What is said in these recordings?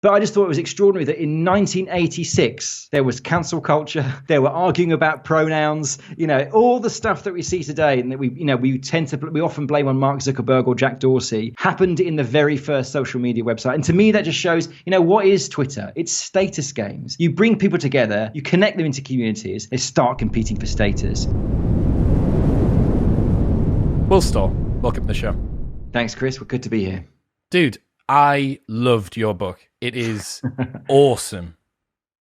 But I just thought it was extraordinary that in 1986, there was cancel culture. They were arguing about pronouns, all the stuff that we see today and that we often blame on Mark Zuckerberg or Jack Dorsey happened in the very first social media website. And to me, that just shows, what is Twitter? It's status games. You bring people together, you connect them into communities, they start competing for status. Will Storr, welcome to the show. Thanks, Chris. We're good to be here. Dude, I loved your book. It is awesome.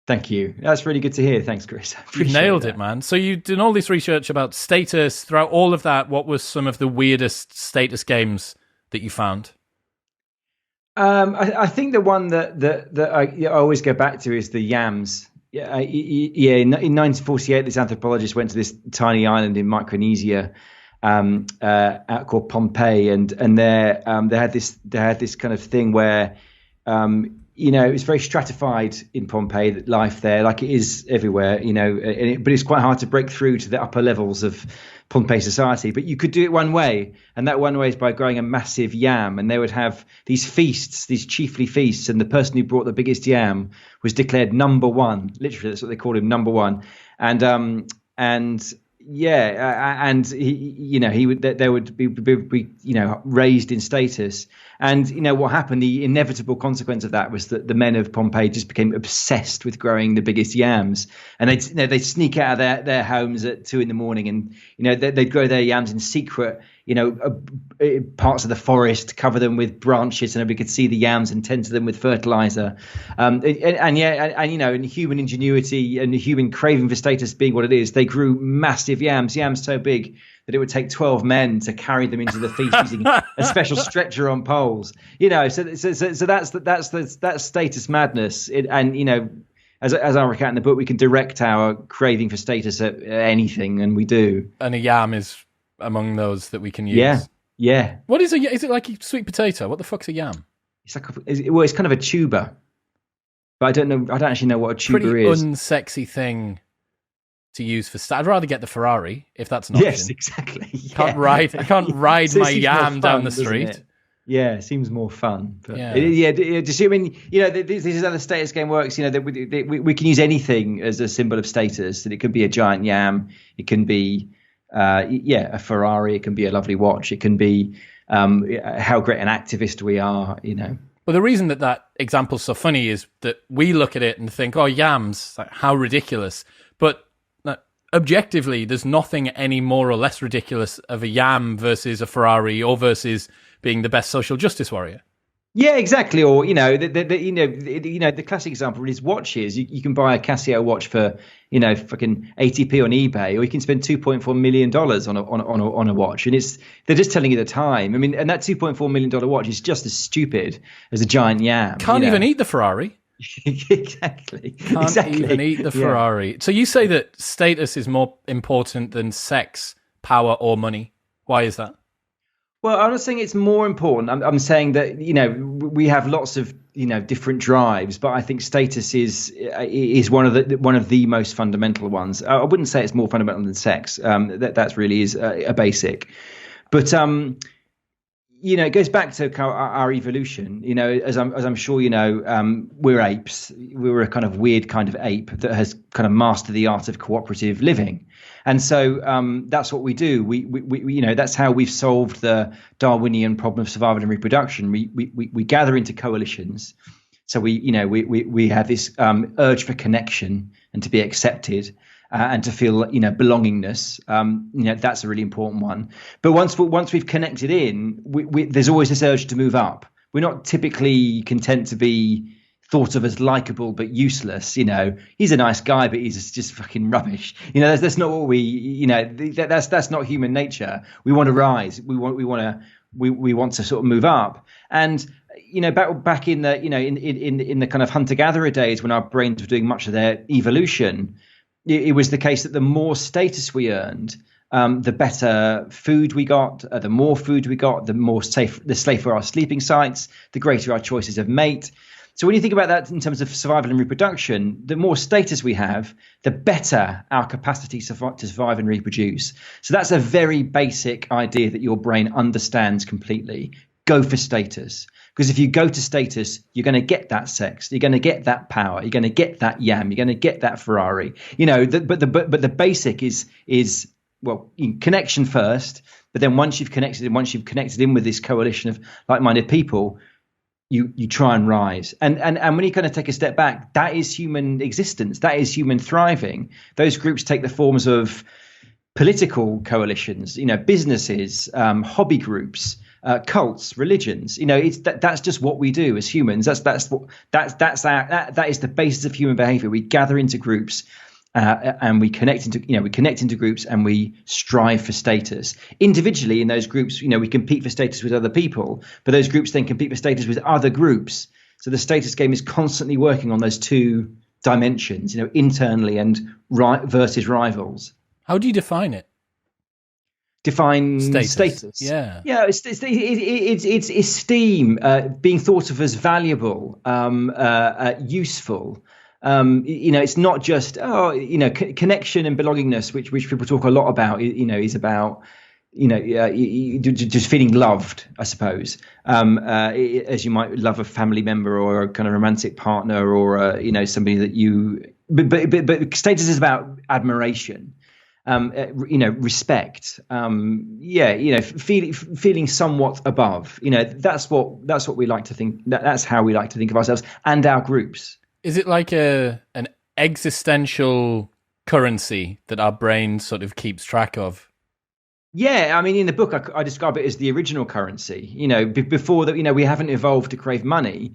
Thank you. That's really good to hear. Thanks, Chris. You nailed it, man. So you've done all this research about status. Throughout all of that, what was some of the weirdest status games that you found? I think the one that I always go back to is the yams. Yeah. In 1948, this anthropologist went to this tiny island in Micronesia called Pompeii, and there they had this kind of thing where it was very stratified in Pompeii, that life there, like it is everywhere, but it's quite hard to break through to the upper levels of Pompeii society. But you could do it one way, and that one way is by growing a massive yam, and they would have these feasts, these chiefly feasts, and the person who brought the biggest yam was declared number one. Literally, that's what they called him, number one. And they would be raised in status. And what happened, the inevitable consequence of that was that the men of Pompeii just became obsessed with growing the biggest yams, and they'd sneak out of their homes at 2 a.m. and they'd grow their yams in secret, parts of the forest, cover them with branches, and nobody could see the yams, and tend to them with fertilizer. And human ingenuity and human craving for status being what it is, they grew massive yams so big that it would take 12 men to carry them into the feast using a special stretcher on poles. So that's status madness. As I recount in the book, we can direct our craving for status at anything, and we do. And a yam is among those that we can use. Yeah. What is is it like a sweet potato? What the fuck's a yam? It's like it's kind of a tuber, but I don't actually know what a tuber Pretty is. Unsexy thing to use for I'd rather get the Ferrari if that's an option. Yes, exactly. I can't ride my yam down the street. Yeah, it seems more fun. But yeah. Do you see? I mean, this is how the status game works. That we can use anything as a symbol of status. And it can be a giant yam. It can be, a Ferrari. It can be a lovely watch. It can be how great an activist we are. Well, the reason that example's so funny is that we look at it and think, "Oh, yams! Like, how ridiculous!" But objectively, there's nothing any more or less ridiculous of a yam versus a Ferrari or versus being the best social justice warrior. Yeah, exactly. Or the classic example is watches. You can buy a Casio watch for fucking 80p on eBay, or you can spend $2.4 million on a watch, and they're just telling you the time. I mean, and that $2.4 million watch is just as stupid as a giant yam. Can't even eat the Ferrari. Exactly. Can't even eat the Ferrari. Yeah. So you say that status is more important than sex, power, or money. Why is that? Well, I'm not saying it's more important. I'm saying that we have lots of different drives, but I think status is one of the most fundamental ones. I wouldn't say it's more fundamental than sex. That really is a basic, but it goes back to our evolution. As I'm sure we're apes. We were a kind of weird kind of ape that has kind of mastered the art of cooperative living, and so that's what we do. We that's how we've solved the Darwinian problem of survival and reproduction. We gather into coalitions. So we have this urge for connection and to be accepted. And to feel, belongingness, that's a really important one. But once we've connected in, there's always this urge to move up. We're not typically content to be thought of as likable but useless. He's a nice guy, but he's just fucking rubbish. That's not what we. That's not human nature. We want to rise. We want to sort of move up. And back in the in the kind of hunter-gatherer days when our brains were doing much of their evolution. It was the case that the more status we earned, the better food we got, the more food we got, the safer our sleeping sites, the greater our choices of mate. So when you think about that in terms of survival and reproduction, the more status we have, the better our capacity to survive and reproduce. So that's a very basic idea that your brain understands completely. Go for status. Because if you go to status, you're going to get that sex, you're going to get that power, you're going to get that yam, you're going to get that Ferrari. But the basic is well, connection first. But then once you've connected in with this coalition of like-minded people, you try and rise. And when you kind of take a step back, that is human existence. That is human thriving. Those groups take the forms of political coalitions, businesses, hobby groups, cults, religions. That's just what we do as humans. That is the basis of human behavior. We gather into groups. And we connect into groups, and we strive for status. Individually, in those groups, we compete for status with other people, but those groups then compete for status with other groups. So the status game is constantly working on those two dimensions, internally and versus rivals. How do you define it? Define status. Yeah. It's esteem, being thought of as valuable, useful. It's not just connection and belongingness, which people talk a lot about. Is about just feeling loved, I suppose, as you might love a family member or a kind of romantic partner or somebody that you. But status is about admiration, respect. Feeling somewhat above. That's what we like to think. That's how we like to think of ourselves and our groups. Is it like an existential currency that our brain sort of keeps track of? Yeah, I mean, in the book, I describe it as the original currency. Before that, we haven't evolved to crave money.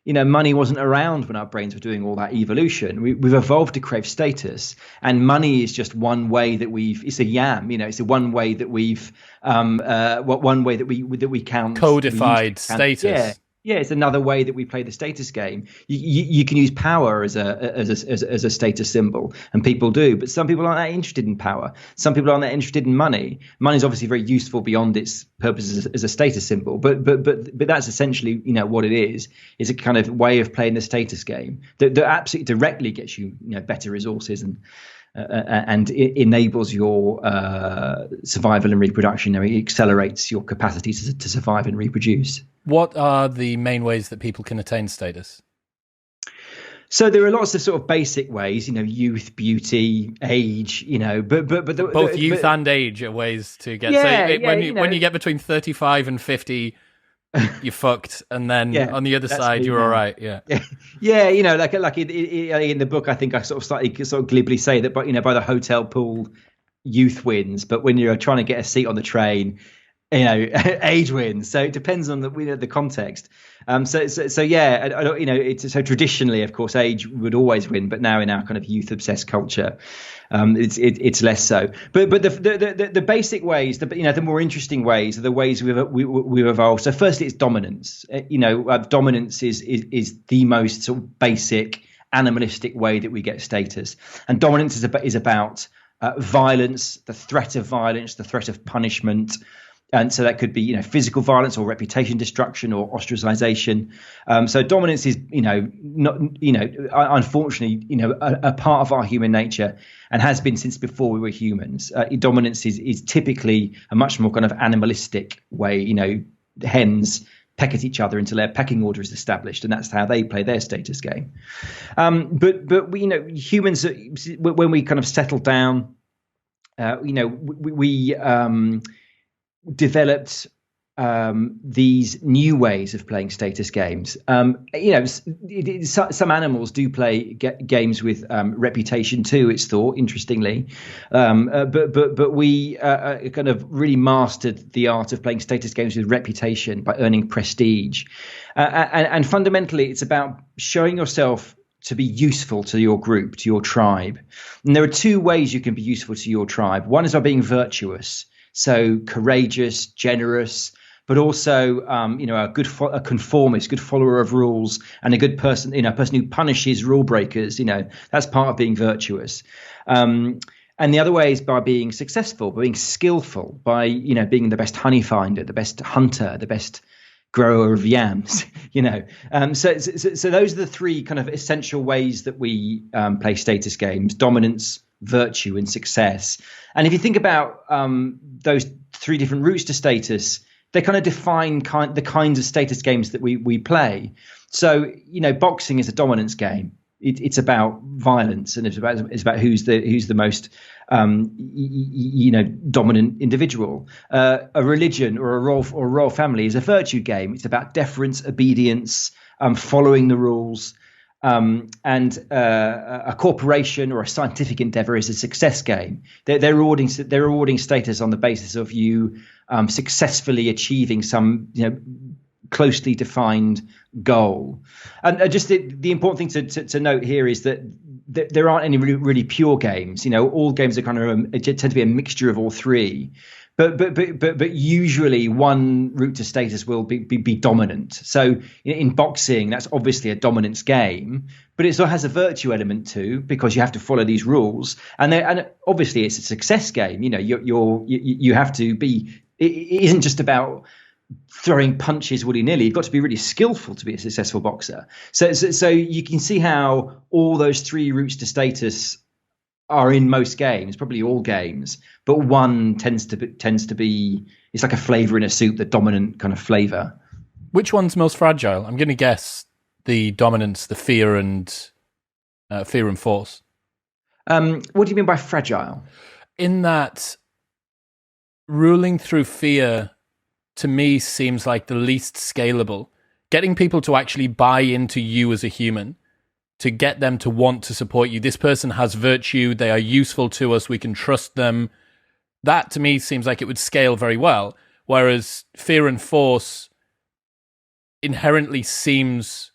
Money wasn't around when our brains were doing all that evolution. We've evolved to crave status, and money is just one way that it's a yam. It's a one way that we've one way that we count codified status. Yeah. Yeah, it's another way that we play the status game. You can use power as a status symbol, and people do. But some people aren't that interested in power. Some people aren't that interested in money. Money is obviously very useful beyond its purpose as a status symbol. But that's essentially what it is. It's a kind of way of playing the status game that absolutely directly gets you better resources and it enables your survival and reproduction. It accelerates your capacity to survive and reproduce. What are the main ways that people can attain status? So there are lots of sort of basic ways, youth, beauty, age, but both youth and age are ways to get. When you get between 35 and 50. You're fucked, and then on the other side, you're all right. Yeah. Like in the book, I think I sort of glibly say that, but by the hotel pool, youth wins. But when you're trying to get a seat on the train, age wins. So it depends on the context. So traditionally, of course, age would always win, but now in our kind of youth obsessed culture, it's less so. But the basic ways, the more interesting ways are the ways we've evolved. So firstly, it's dominance. Dominance is the most sort of basic animalistic way that we get status, and dominance is about violence, the threat of violence, the threat of punishment. And so that could be, physical violence or reputation destruction or ostracization. So dominance is, unfortunately, a part of our human nature and has been since before we were humans. Dominance is typically a much more kind of animalistic way. Hens peck at each other until their pecking order is established, and that's how they play their status game. But we, humans, when we kind of settle down, we developed these new ways of playing status games. Some animals do play games with reputation too, it's thought, interestingly. But we kind of really mastered the art of playing status games with reputation by earning prestige. And fundamentally, it's about showing yourself to be useful to your group, to your tribe. And there are two ways you can be useful to your tribe. One is by being virtuous. So courageous, generous, but also, a conformist, good follower of rules, and a good person, a person who punishes rule breakers. That's part of being virtuous. And the other way is by being successful, by being skillful, by being the best honey finder, the best hunter, the best grower of yams. So those are the three kind of essential ways that we play status games: dominance, virtue, and success. And if you think about those three different routes to status, they kind of define the kinds of status games that we play. So, boxing is a dominance game. It's about violence, and it's about who's the most dominant individual. A religion or a royal family is a virtue game. It's about deference, obedience, following the rules. And a corporation or a scientific endeavor is a success game. They're rewarding status on the basis of you successfully achieving some closely defined goal. And just the important thing to note here is that there aren't any really pure games. All games are kind of tend to be a mixture of all three. But usually one route to status will be dominant. So in boxing, that's obviously a dominance game, but it still has a virtue element too, because you have to follow these rules. And obviously it's a success game. You have to be. It isn't just about throwing punches willy-nilly. You've got to be really skillful to be a successful boxer. So you can see how all those three routes to status are in most games, probably all games, but one tends to be it's like a flavor in a soup, the dominant kind of flavor. Which one's most fragile? I'm going to guess the dominance, the fear and force. What do you mean by fragile? In that, ruling through fear to me seems like the least scalable. Getting people to actually buy into you as a human, to get them to want to support you. This person has virtue. They are useful to us. We can trust them. That to me seems like it would scale very well. Whereas fear and force inherently seems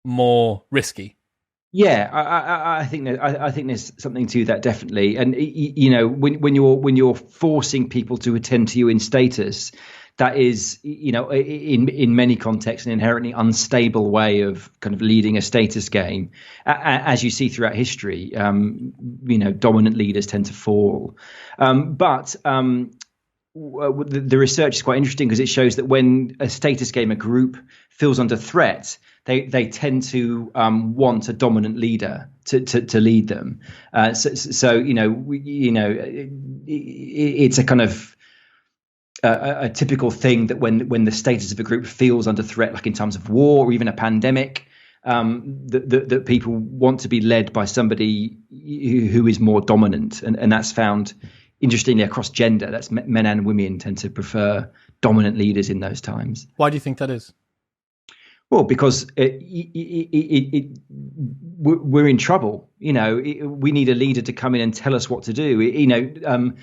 more risky. Yeah, I think there's something to that, definitely. And when you're forcing people to attend to you in status, that is, in many contexts, an inherently unstable way of kind of leading a status game. As you see throughout history, dominant leaders tend to fall. But the research is quite interesting because it shows that when a status game, a group, feels under threat, they tend to want a dominant leader to lead them. It's a kind of a typical thing that when the status of a group feels under threat, like in times of war or even a pandemic, that people want to be led by somebody who is more dominant, and that's found interestingly across gender. That's men and women tend to prefer dominant leaders in those times. Why do you think that is? Well, because we're in trouble. We need a leader to come in and tell us what to do.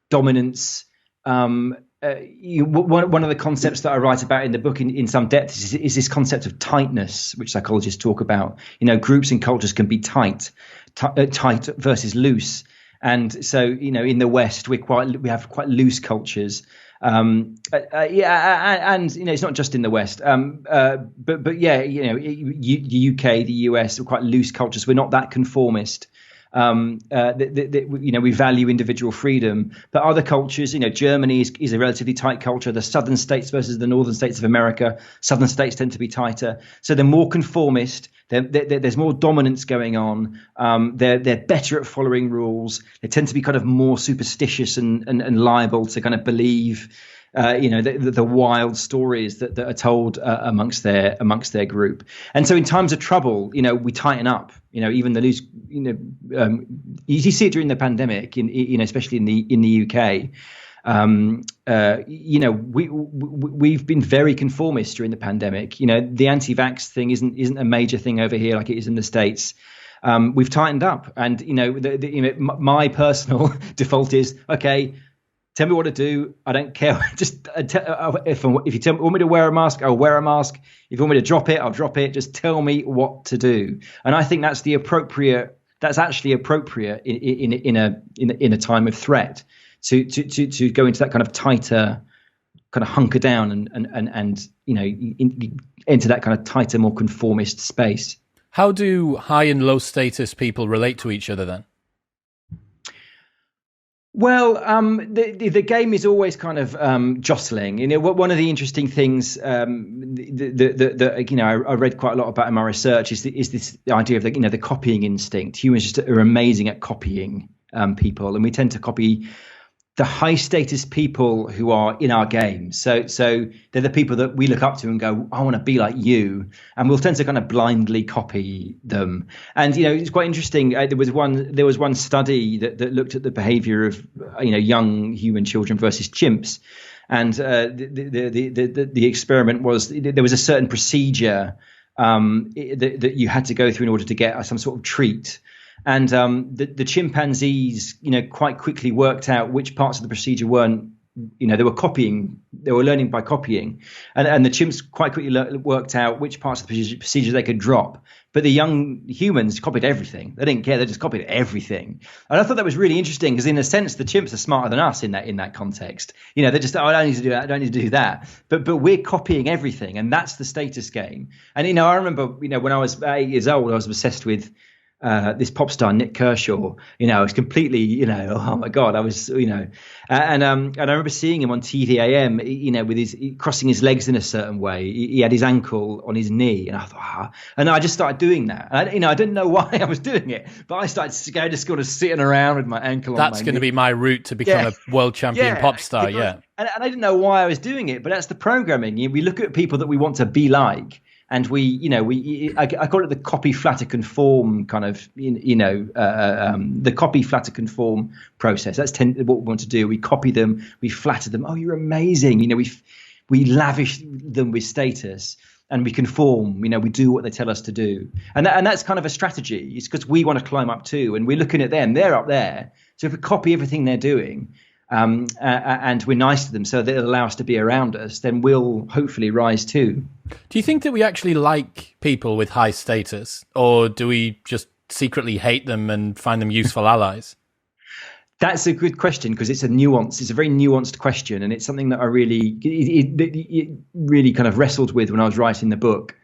Dominance. One of the concepts that I write about in the book in some depth is this concept of tightness, which psychologists talk about. Groups and cultures can be tight versus loose. And so, in the West, we have quite loose cultures. And it's not just in the West, but yeah, the UK, the US are quite loose cultures. We're not that conformist. We value individual freedom, but other cultures, Germany is a relatively tight culture. The southern states versus the northern states of America, southern states tend to be tighter. So they're more conformist. There's more dominance going on. They're better at following rules. They tend to be kind of more superstitious and liable to kind of believe, the wild stories that are told amongst their group. And so in times of trouble, we tighten up. Even the loose. You see it during the pandemic, especially in the UK. We've been very conformist during the pandemic. The anti-vax thing isn't a major thing over here like it is in the States. We've tightened up, and my personal default is, okay, tell me what to do. I don't care. Just if you want me to wear a mask, I'll wear a mask. If you want me to drop it, I'll drop it. Just tell me what to do. And I think that's actually appropriate in a time of threat to go into that kind of tighter, kind of hunker down and into that kind of tighter, more conformist space. How do high and low status people relate to each other then? Well, the game is always kind of jostling. One of the interesting things that I read quite a lot about in my research is this idea of the copying instinct. Humans just are amazing at copying people, and we tend to copy the high status people who are in our game. So they're the people that we look up to and go, I want to be like you. And we'll tend to kind of blindly copy them. And, it's quite interesting. There was one study that looked at the behavior of, young human children versus chimps. And the experiment was, there was a certain procedure that you had to go through in order to get some sort of treat. And the chimpanzees, quite quickly worked out which parts of the procedure weren't, they were learning by copying. And the chimps quite quickly worked out which parts of the procedure they could drop. But the young humans copied everything. They didn't care. They just copied everything. And I thought that was really interesting because, in a sense, the chimps are smarter than us in that context. They're just, I don't need to do that. I don't need to do that. But we're copying everything. And that's the status game. And, I remember, when I was 8 years old, I was obsessed with this pop star Nick Kershaw. I was completely, oh my God, I was, and I remember seeing him on TVAM, with his crossing his legs in a certain way. He had his ankle on his knee, and I thought, and I just started doing that. And I didn't know why I was doing it, but I started just kind of sitting around with my ankle on my knee. That's going to be my route to become a world champion pop star. Yeah. And I didn't know why I was doing it, but that's the programming. We look at people that we want to be like. And I call it the copy, flatter, conform kind of, the copy, flatter, conform process. That's what we want to do. We copy them, we flatter them. Oh, you're amazing. We lavish them with status, and we conform. We do what they tell us to do. And that's kind of a strategy. It's because we want to climb up too, and we're looking at them. They're up there. So if we copy everything they're doing, and we're nice to them so that it'll allow us to be around us, then we'll hopefully rise too. Do you think that we actually like people with high status, or do we just secretly hate them and find them useful allies? That's a good question, because it's a very nuanced question, and it's something that I really kind of wrestled with when I was writing the book.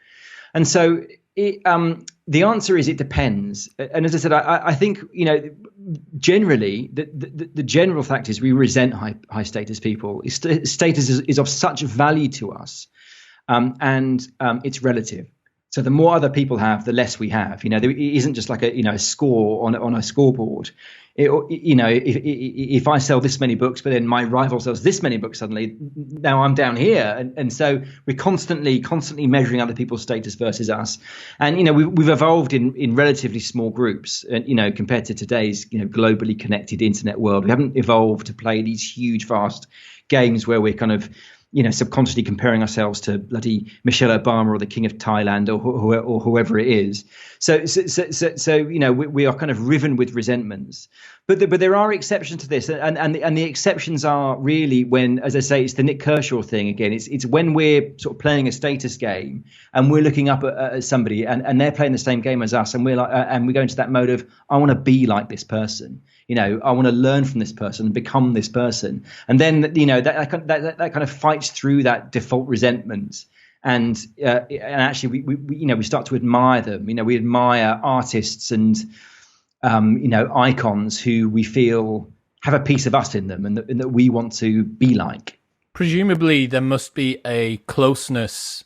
And so the answer is it depends. And as I said, I think, generally the general fact is we resent high status people. Status is of such value to us, and it's relative. So the more other people have, the less we have. There isn't just like a score on a scoreboard. If I sell this many books, but then my rival sells this many books, suddenly now I'm down here, and so we're constantly measuring other people's status versus us. And we've evolved in relatively small groups, and compared to today's globally connected internet world, we haven't evolved to play these huge, vast games where we're kind of subconsciously comparing ourselves to bloody Michelle Obama or the King of Thailand or whoever it is. So we are kind of riven with resentments. But there are exceptions to this, and the exceptions are really when, as I say, it's the Nick Kershaw thing again. It's when we're sort of playing a status game and we're looking up at somebody and they're playing the same game as us, and we're like, and we go into that mode of, I want to be like this person. I want to learn from this person and become this person. And then, that kind of fights through that default resentment. And actually we start to admire them. We admire artists and, icons who we feel have a piece of us in them and that we want to be like. Presumably there must be a closeness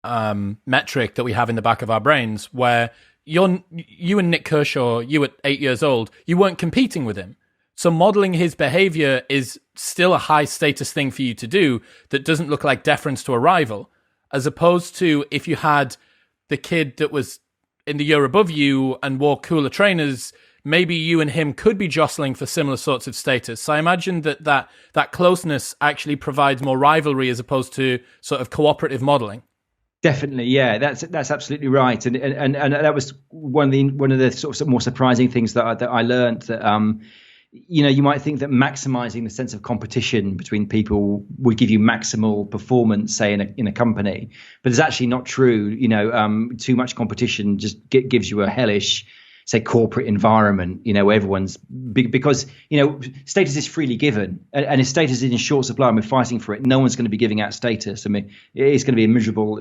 metric that we have in the back of our brains where you and Nick Kershaw, you at 8 years old, you weren't competing with him. So modeling his behavior is still a high status thing for you to do that doesn't look like deference to a rival, as opposed to if you had the kid that was in the year above you and wore cooler trainers, maybe you and him could be jostling for similar sorts of status. So I imagine that closeness actually provides more rivalry as opposed to sort of cooperative modeling. Definitely, yeah, that's absolutely right, and that was one of the sort of more surprising things that I learned, that you might think that maximizing the sense of competition between people would give you maximal performance, say in a company, but it's actually not true. Too much competition just gives you a hellish, say, corporate environment, where everyone's big, because status is freely given, and if status is in short supply and we're fighting for it, no one's going to be giving out status. I mean, it's going to be a miserable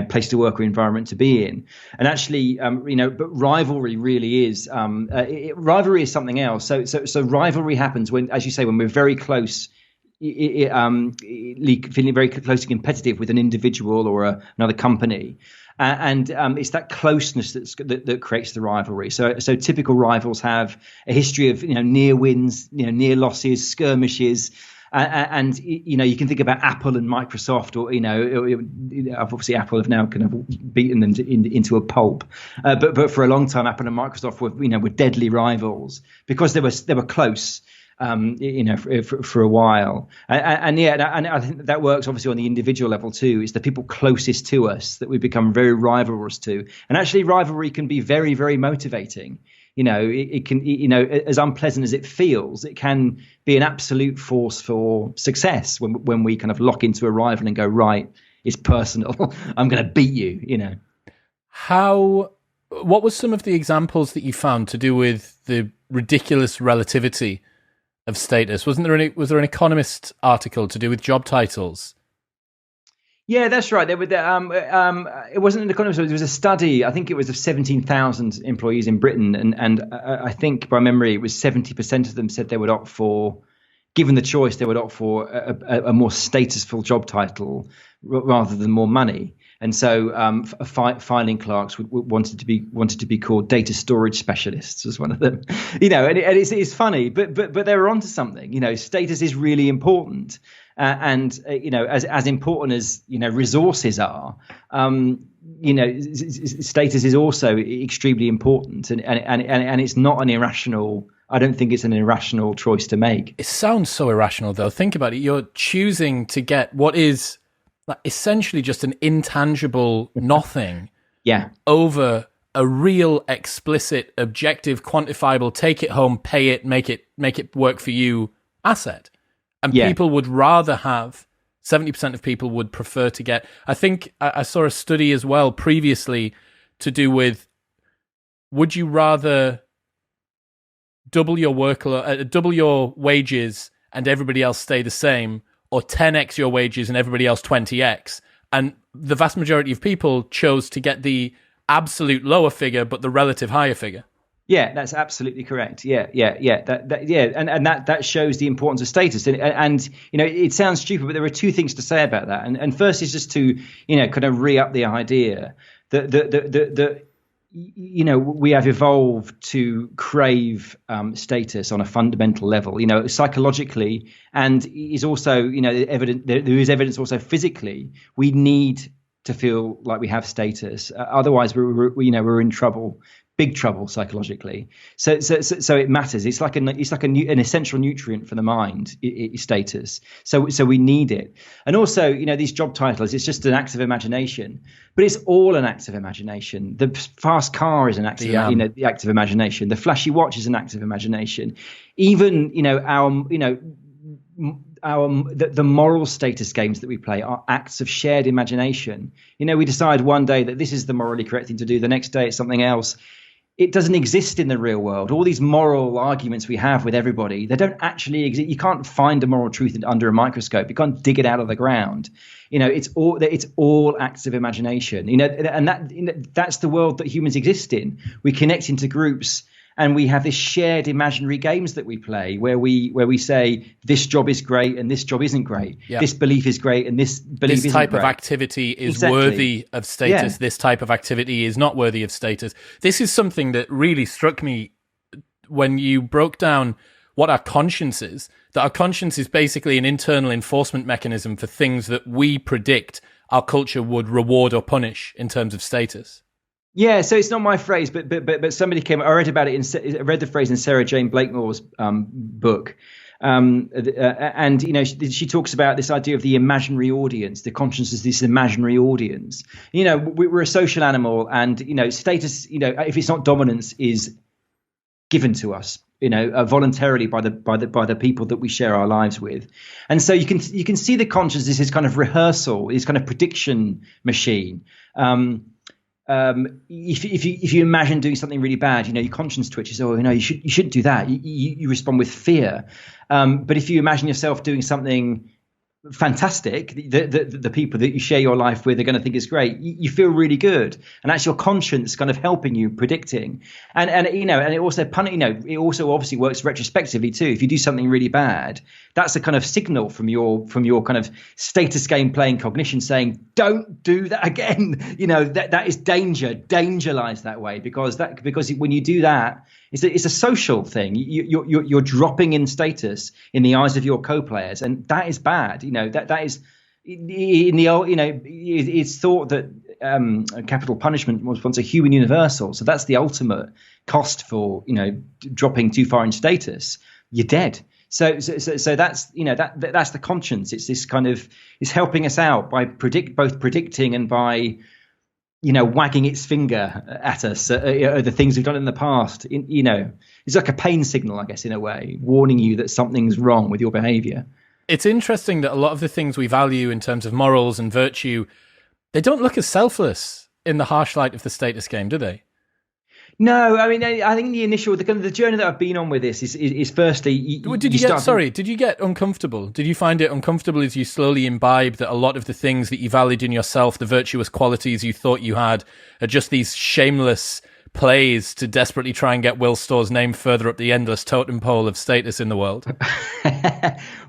place to work or environment to be in. And actually, but rivalry really is rivalry is something else. So rivalry happens when, as you say, when we're very close feeling very closely competitive with an individual or another company. And it's that closeness that creates the rivalry. So typical rivals have a history of near wins, near losses, skirmishes, and you can think about Apple and Microsoft, or obviously Apple have now kind of beaten them into a pulp, but for a long time Apple and Microsoft were deadly rivals because they were close. For a while, and I think that works obviously on the individual level too. It's the people closest to us that we become very rivalrous to, and actually rivalry can be very, very motivating. It can, as unpleasant as it feels, it can be an absolute force for success when we kind of lock into a rival and go, right, it's personal. I'm going to beat you. What was some of the examples that you found to do with the ridiculous relativity of status? Was there an Economist article to do with job titles? Yeah, that's right. It wasn't an Economist. It was a study. I think it was of 17,000 employees in Britain, and I think by memory it was 70% of them said they would opt for, given the choice, they would opt for a more statusful job title rather than more money. And so filing clerks wanted to be called data storage specialists, was one of them. And it's funny, but they were onto something. Status is really important, and as important as resources are. Status is also extremely important, and it's not an irrational. I don't think it's an irrational choice to make. It sounds so irrational, though. Think about it. You're choosing to get what is essentially just an intangible nothing over a real, explicit, objective, quantifiable, take it home, pay it, make it work for you asset. And people would rather have, 70% of people would prefer to get, I think I saw a study as well previously to do with, would you rather double your workload, double your wages and everybody else stay the same, or 10x your wages and everybody else 20x? And the vast majority of people chose to get the absolute lower figure, but the relative higher figure. Yeah, that's absolutely correct. Yeah. And that shows the importance of status. And it sounds stupid, but there are two things to say about that. And first is just to, kind of re-up the idea that we have evolved to crave status on a fundamental level, psychologically, and is also, evident. There is evidence also physically. We need to feel like we have status, otherwise we're in trouble. Big trouble psychologically. So it matters. It's like an essential nutrient for the mind. Status. So we need it. And also, these job titles. It's just an act of imagination, but it's all an act of imagination. The fast car is an act of the act of imagination. The flashy watch is an act of imagination. Even the moral status games that we play are acts of shared imagination. We decide one day that this is the morally correct thing to do. The next day it's something else. It doesn't exist in the real world. All these moral arguments we have with everybody, they don't actually exist. You can't find a moral truth under a microscope. You can't dig it out of the ground. It's all acts of imagination. And that's the world that humans exist in. We connect into groups, and we have this shared imaginary games that we play where we say this job is great and this job isn't great. Yeah. This belief is great and this belief isn't great. This type of activity is worthy of status. Yeah. This type of activity is not worthy of status. This is something that really struck me when you broke down what our conscience is. That our conscience is basically an internal enforcement mechanism for things that we predict our culture would reward or punish in terms of status. Yeah, so it's not my phrase, but somebody came. I read about it. I read the phrase in Sarah Jane Blakemore's book, and she talks about this idea of the imaginary audience. The conscience is this imaginary audience. We're a social animal, and status. If it's not dominance, is given to us. Voluntarily by the people that we share our lives with, and so you can see the conscience as this kind of rehearsal, this kind of prediction machine. If you imagine doing something really bad, your conscience twitches. Oh, you shouldn't do that. You respond with fear. But if you imagine yourself doing something fantastic. The people that you share your life with are going to think it's great. You feel really good, and that's your conscience kind of helping you, predicting. And it also it also obviously works retrospectively too. If you do something really bad, that's a kind of signal from your kind of status game playing cognition saying, don't do that again. That is danger. Danger lies that way, because when you do that, it's a social thing. You're dropping in status in the eyes of your co-players, and that is bad. That is in the old. It's thought that capital punishment was once a human universal. So that's the ultimate cost for dropping too far in status. You're dead. So that's that's the conscience. It's this kind of it's helping us out by both predicting and by wagging its finger at us, the things we've done in the past. It's like a pain signal, I guess, in a way, warning you that something's wrong with your behavior. It's interesting that a lot of the things we value in terms of morals and virtue, they don't look as selfless in the harsh light of the status game, do they? No, I mean, I think the journey that I've been on with this is firstly. Did you get uncomfortable? Did you find it uncomfortable as you slowly imbibe that a lot of the things that you valued in yourself, the virtuous qualities you thought you had, are just these shameless plays to desperately try and get Will Storr's name further up the endless totem pole of status in the world?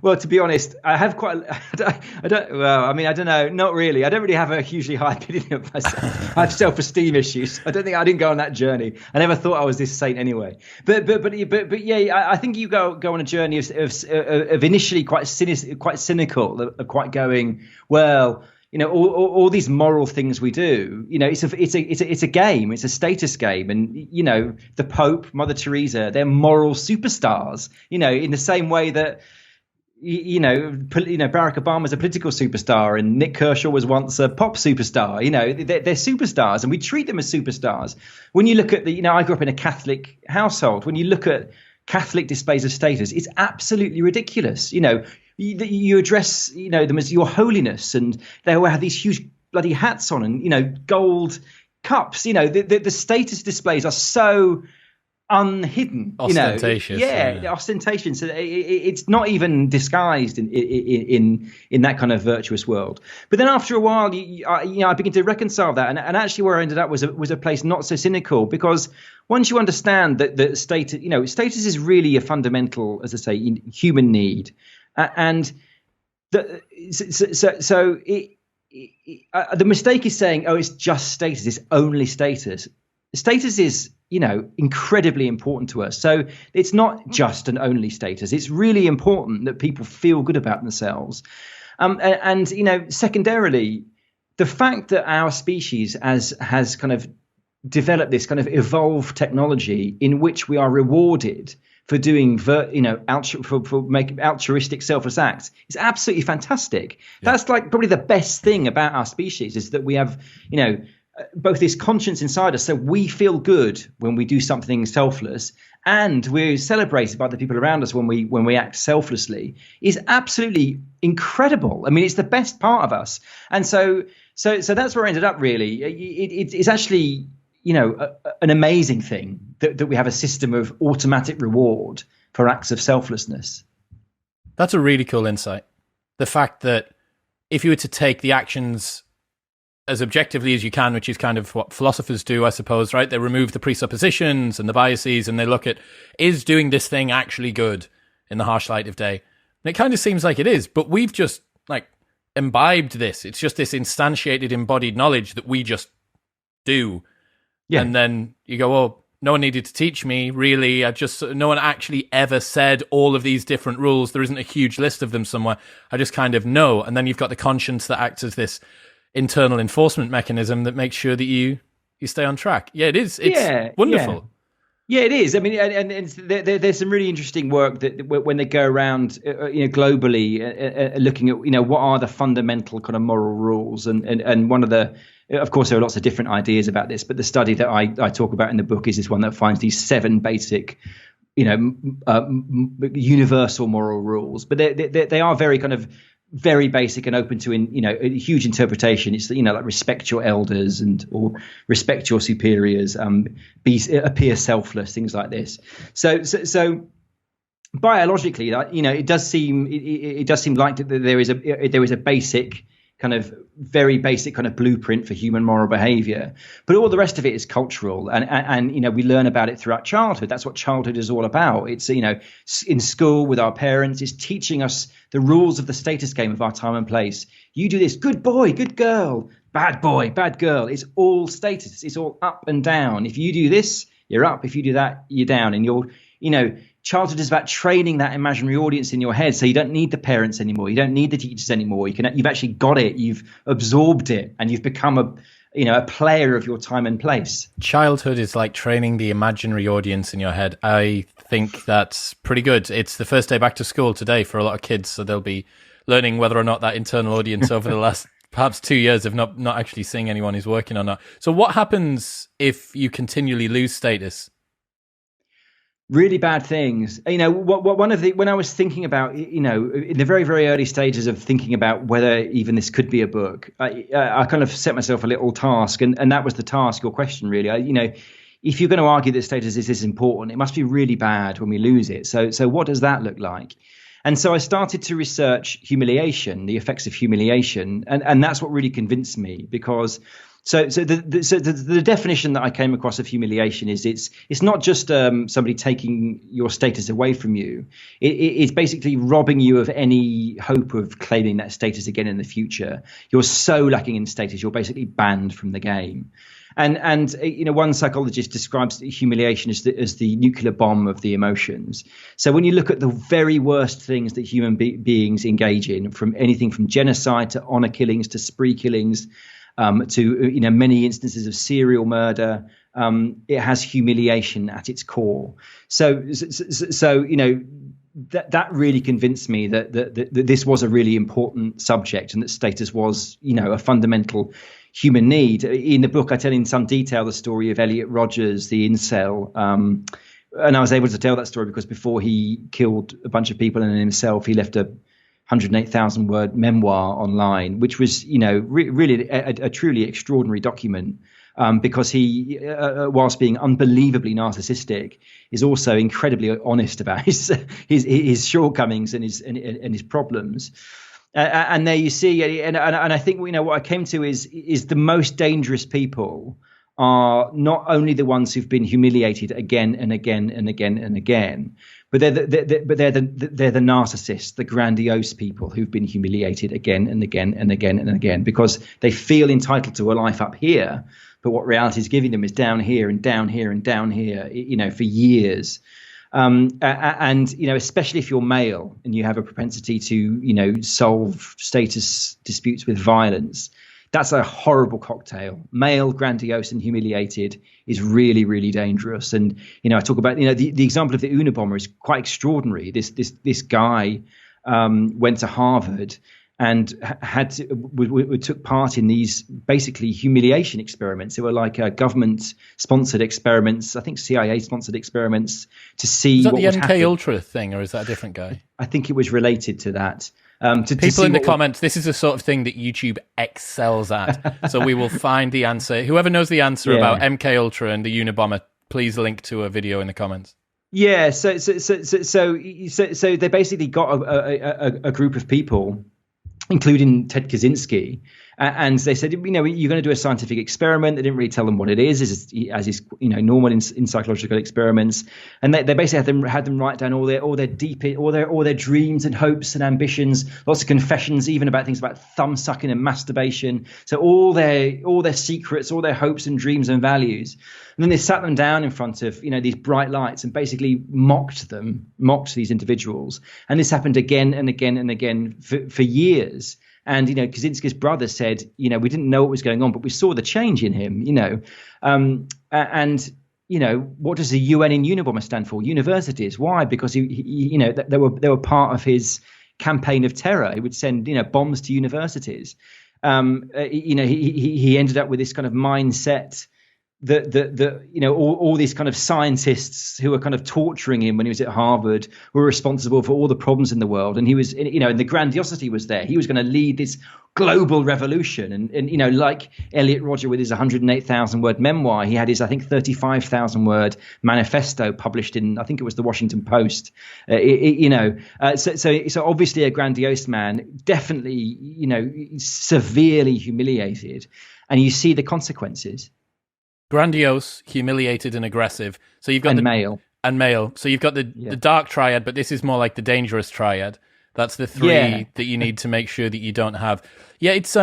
Well, to be honest, I have I don't know, not really. I don't really have a hugely high opinion of myself. I have self-esteem issues. I didn't go on that journey. I never thought I was this saint anyway. But yeah, I think you go on a journey of initially quite cynical, of quite going, well, all these moral things we do, it's a game, it's a status game. And, the Pope, Mother Teresa, they're moral superstars, in the same way that, Barack Obama's a political superstar and Nick Kershaw was once a pop superstar. They're superstars and we treat them as superstars. When you look at I grew up in a Catholic household. When you look at Catholic displays of status, it's absolutely ridiculous. You address them as your holiness, and they will have these huge bloody hats on and gold cups. The status displays are so unhidden, ostentatious. Ostentatious. So it's not even disguised in that kind of virtuous world. But then after a while, I begin to reconcile that, and actually where I ended up was a place not so cynical, because once you understand that status is really a fundamental, as I say, human need. The mistake is saying, oh, it's just status, it's only status. Status is, incredibly important to us. So it's not just an only status. It's really important that people feel good about themselves. Secondarily, the fact that our species has kind of developed this kind of evolved technology in which we are rewarded for doing, for making altruistic, selfless acts is absolutely fantastic. Yeah. That's like probably the best thing about our species, is that we have, both this conscience inside us, so we feel good when we do something selfless, and we're celebrated by the people around us when we act selflessly, is absolutely incredible. I mean, it's the best part of us, and so that's where I ended up. Really, it's actually, an amazing thing that we have a system of automatic reward for acts of selflessness. That's a really cool insight. The fact that if you were to take the actions as objectively as you can, which is kind of what philosophers do, I suppose, right? They remove the presuppositions and the biases, and they look at, is doing this thing actually good in the harsh light of day? And it kind of seems like it is, but we've just imbibed this. It's just this instantiated, embodied knowledge that we just do. Yeah. And then you go, oh, no one needed to teach me, really. No one actually ever said all of these different rules. There isn't a huge list of them somewhere. I just kind of know. And then you've got the conscience that acts as this internal enforcement mechanism that makes sure that you stay on track. Yeah, it is. It's wonderful. Yeah, it is. I mean, and there's some really interesting work that when they go around, globally, looking at, what are the fundamental kind of moral rules, and one of the, of course, there are lots of different ideas about this, but the study that I talk about in the book is this one that finds these 7 basic, universal moral rules, but they are very kind of very basic and open to a huge interpretation. It's like respect your elders or respect your superiors, appear selfless, things like this. So biologically, it does seem like that there is a basic kind of very basic kind of blueprint for human moral behavior, but all the rest of it is cultural, and we learn about it throughout childhood. That's what childhood is all about. It's in school with our parents, it's teaching us the rules of the status game of our time and place. You do this, good boy, good girl, bad boy, bad girl. It's all status. It's all up and down. If you do this, you're up. If you do that, you're down. And childhood is about training that imaginary audience in your head, so you don't need the parents anymore, you don't need the teachers anymore. You've actually got it, you've absorbed it, and you've become a player of your time and place. Childhood is like training the imaginary audience in your head. I think that's pretty good. It's the first day back to school today for a lot of kids, so they'll be learning whether or not that internal audience over the last perhaps 2 years of not actually seeing anyone who's working on that. So what happens if you continually lose status? Really bad things. When I was thinking about, in the very, very early stages of thinking about whether even this could be a book, I kind of set myself a little task, and that was the task, your question, really. If you're going to argue that status is this important, it must be really bad when we lose it. So what does that look like? And so I started to research humiliation, the effects of humiliation, and that's what really convinced me, because So the definition that I came across of humiliation is it's not just somebody taking your status away from you. It's basically robbing you of any hope of claiming that status again in the future. You're so lacking in status, you're basically banned from the game. And one psychologist describes humiliation as the nuclear bomb of the emotions. So when you look at the very worst things that human beings engage in, from anything from genocide to honor killings to spree killings, to many instances of serial murder, it has humiliation at its core. So that really convinced me that this was a really important subject, and that status was a fundamental human need. In the book, I tell in some detail the story of Elliot Rodgers, the incel. And I was able to tell that story because before he killed a bunch of people and himself, he left a 108,000 word memoir online, which was, really a truly extraordinary document, because he, whilst being unbelievably narcissistic, is also incredibly honest about his shortcomings and his problems. And there you see, and I think, what I came to is the most dangerous people are not only the ones who've been humiliated again and again and again and again, but they're the narcissists, the grandiose people who've been humiliated again and again and again and again, because they feel entitled to a life up here, but what reality is giving them is down here and down here and down here, for years. And especially if you're male and you have a propensity to solve status disputes with violence, that's a horrible cocktail. Male, grandiose, and humiliated is really, really dangerous. And I talk about the example of the Unabomber is quite extraordinary. This guy went to Harvard and took part in these basically humiliation experiments. They were like government-sponsored experiments, I think CIA-sponsored experiments, to see what would happen. Is that the MK Ultra thing, or is that a different guy? I think it was related to that. People in the comments, this is the sort of thing that YouTube excels at. So we will find the answer. Whoever knows the answer about MK Ultra and the Unabomber, please link to a video in the comments. Yeah, so they basically got a group of people, including Ted Kaczynski, and they said, you're going to do a scientific experiment. They didn't really tell them what it is, as is normal in psychological experiments. And they basically had them write down all their dreams and hopes and ambitions, lots of confessions, even about things about thumb sucking and masturbation. So all their secrets, all their hopes and dreams and values. And then they sat them down in front of these bright lights and basically mocked these individuals. And this happened again and again and again for years. And Kaczynski's brother said, we didn't know what was going on, but we saw the change in him. What does the UN in Unabomber stand for? Universities. Why? Because they were part of his campaign of terror. He would send bombs to universities. He ended up with this kind of mindset all these kind of scientists who were kind of torturing him when he was at Harvard were responsible for all the problems in the world, and he was, and the grandiosity was there. He was going to lead this global revolution, and like Elliot Rodger with his 108,000 word memoir, he had his, I think, 35,000 word manifesto published in, I think it was the Washington Post. So obviously a grandiose man, definitely severely humiliated, and you see the consequences. Grandiose, humiliated, and aggressive. So you've got male. So you've got the dark triad, but this is more like the dangerous triad. That's the three that you need to make sure that you don't have. Yeah, it's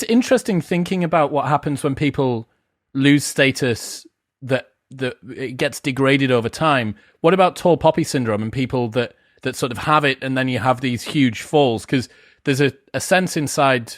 interesting thinking about what happens when people lose status that it gets degraded over time. What about tall poppy syndrome and people that sort of have it and then you have these huge falls? Because there's a sense inside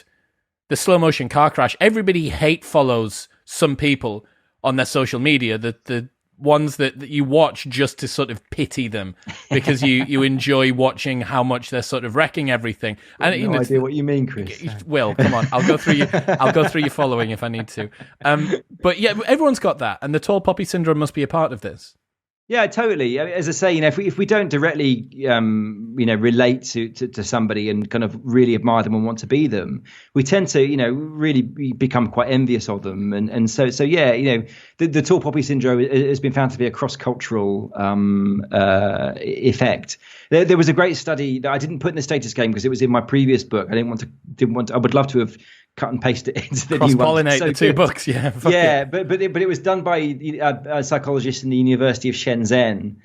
the slow motion car crash. Everybody hate follows some people on their social media, the ones that you watch just to sort of pity them because you enjoy watching how much they're sort of wrecking everything. And no idea what you mean, Chris. Will, come on, I'll go through your following if I need to. But yeah, everyone's got that, and the tall poppy syndrome must be a part of this. Yeah, totally. As I say, if we don't directly, relate to somebody and kind of really admire them and want to be them, we tend to, really become quite envious of them. And so yeah, the tall poppy syndrome has been found to be a cross-cultural effect. There was a great study that I didn't put in the status game because it was in my previous book. I didn't want to. I would love to have cut and paste it into the new one. Cross-pollinate the two books, yeah. Yeah, but it was done by a psychologist in the University of Shenzhen,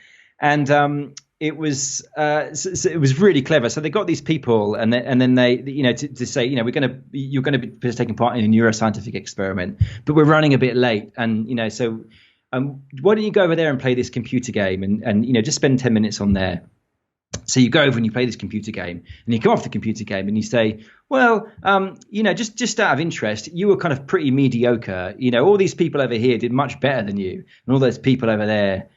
and it was really clever. So they got these people, and then they to say you're going to be taking part in a neuroscientific experiment, but we're running a bit late, and so why don't you go over there and play this computer game, and just spend 10 minutes on there. So you go over and you play this computer game, and you come off the computer game and you say, well, just out of interest, you were kind of pretty mediocre. All these people over here did much better than you, and all those people over there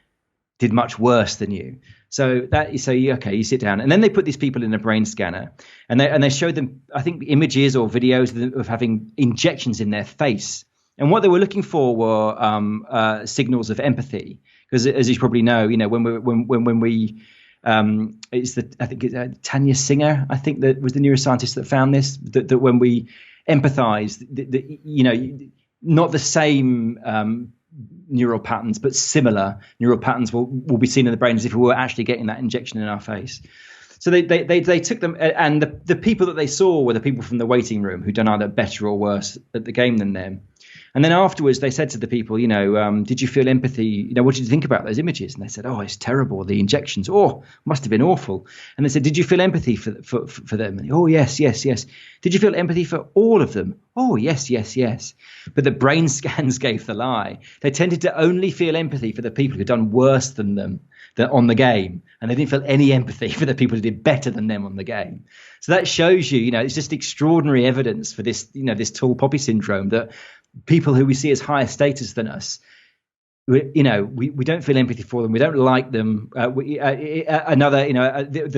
did much worse than you. So you sit down, and then they put these people in a brain scanner, and they showed them, I think, images or videos of having injections in their face. And what they were looking for were signals of empathy, because as you probably know, when we I think it's Tanya Singer, I think, that was the neuroscientist that found this, that when we empathize, not the same neural patterns, but similar neural patterns will be seen in the brain as if we were actually getting that injection in our face. So they took them, and the people that they saw were the people from the waiting room who'd done either better or worse at the game than them. And then afterwards, they said to the people, did you feel empathy? What did you think about those images? And they said, oh, it's terrible. The injections, must have been awful. And they said, did you feel empathy for them? And, oh, yes. Did you feel empathy for all of them? Oh, yes. But the brain scans gave the lie. They tended to only feel empathy for the people who'd done worse than them on the game. And they didn't feel any empathy for the people who did better than them on the game. So that shows you, it's just extraordinary evidence for this, this tall poppy syndrome, that people who we see as higher status than us, we don't feel empathy for them. We don't like them. The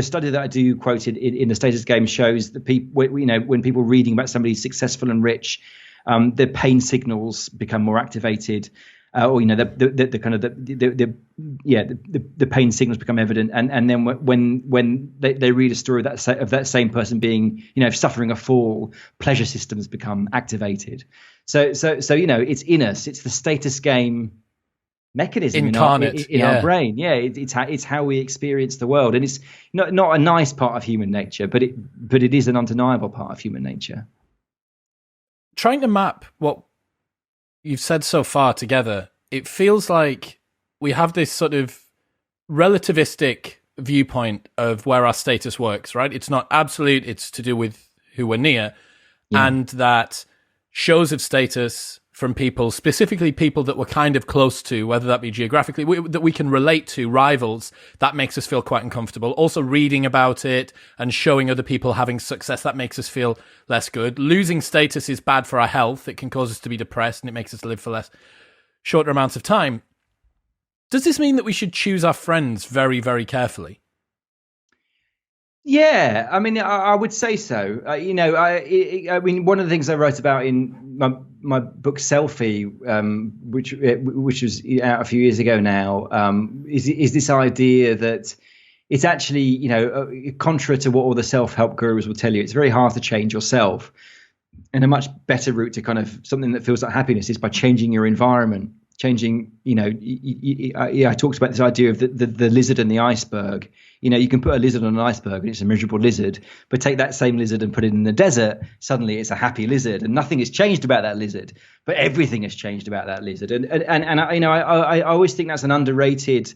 study that I do quoted in the status game shows that people, when people reading about somebody successful and rich, their pain signals become more activated, the pain signals become evident, and then when they read a story of that same person being suffering a fall, pleasure systems become activated. So it's in us. It's the status game mechanism incarnate in our brain. Yeah, it's how we experience the world, and it's not a nice part of human nature, but it is an undeniable part of human nature. Trying to map what you've said so far together, it feels like we have this sort of relativistic viewpoint of where our status works, right? It's not absolute, it's to do with who we're near, and that shows of status from people, specifically people that we're kind of close to, whether that be geographically, that we can relate to, rivals, that makes us feel quite uncomfortable. Also reading about it and showing other people having success, that makes us feel less good. Losing status is bad for our health. It can cause us to be depressed, and it makes us live for shorter amounts of time. Does this mean that we should choose our friends very, very carefully? Yeah, I mean, I would say so. I mean, one of the things I wrote about in my book Selfie, which was out a few years ago now, is this idea that it's actually, contrary to what all the self-help gurus will tell you, it's very hard to change yourself. And a much better route to kind of something that feels like happiness is by changing your environment, changing, I talked about this idea of the lizard and the iceberg. You can put a lizard on an iceberg and it's a miserable lizard, but take that same lizard and put it in the desert, suddenly it's a happy lizard, and nothing has changed about that lizard, but everything has changed about that lizard. And I always think that's an underrated,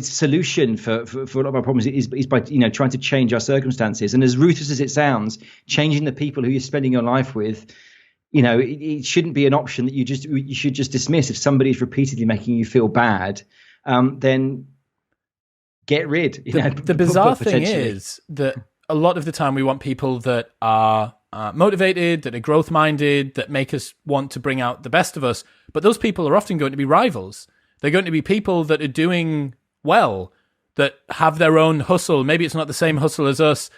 solution for a lot of our problems is by trying to change our circumstances. And as ruthless as it sounds, changing the people who you're spending your life with, it shouldn't be an option that you should just dismiss. If somebody's repeatedly making you feel bad, then get rid. The bizarre thing is that a lot of the time we want people that are motivated, that are growth minded, that make us want to bring out the best of us. But those people are often going to be rivals. They're going to be people that are doing well, that have their own hustle. Maybe it's not the same hustle as us.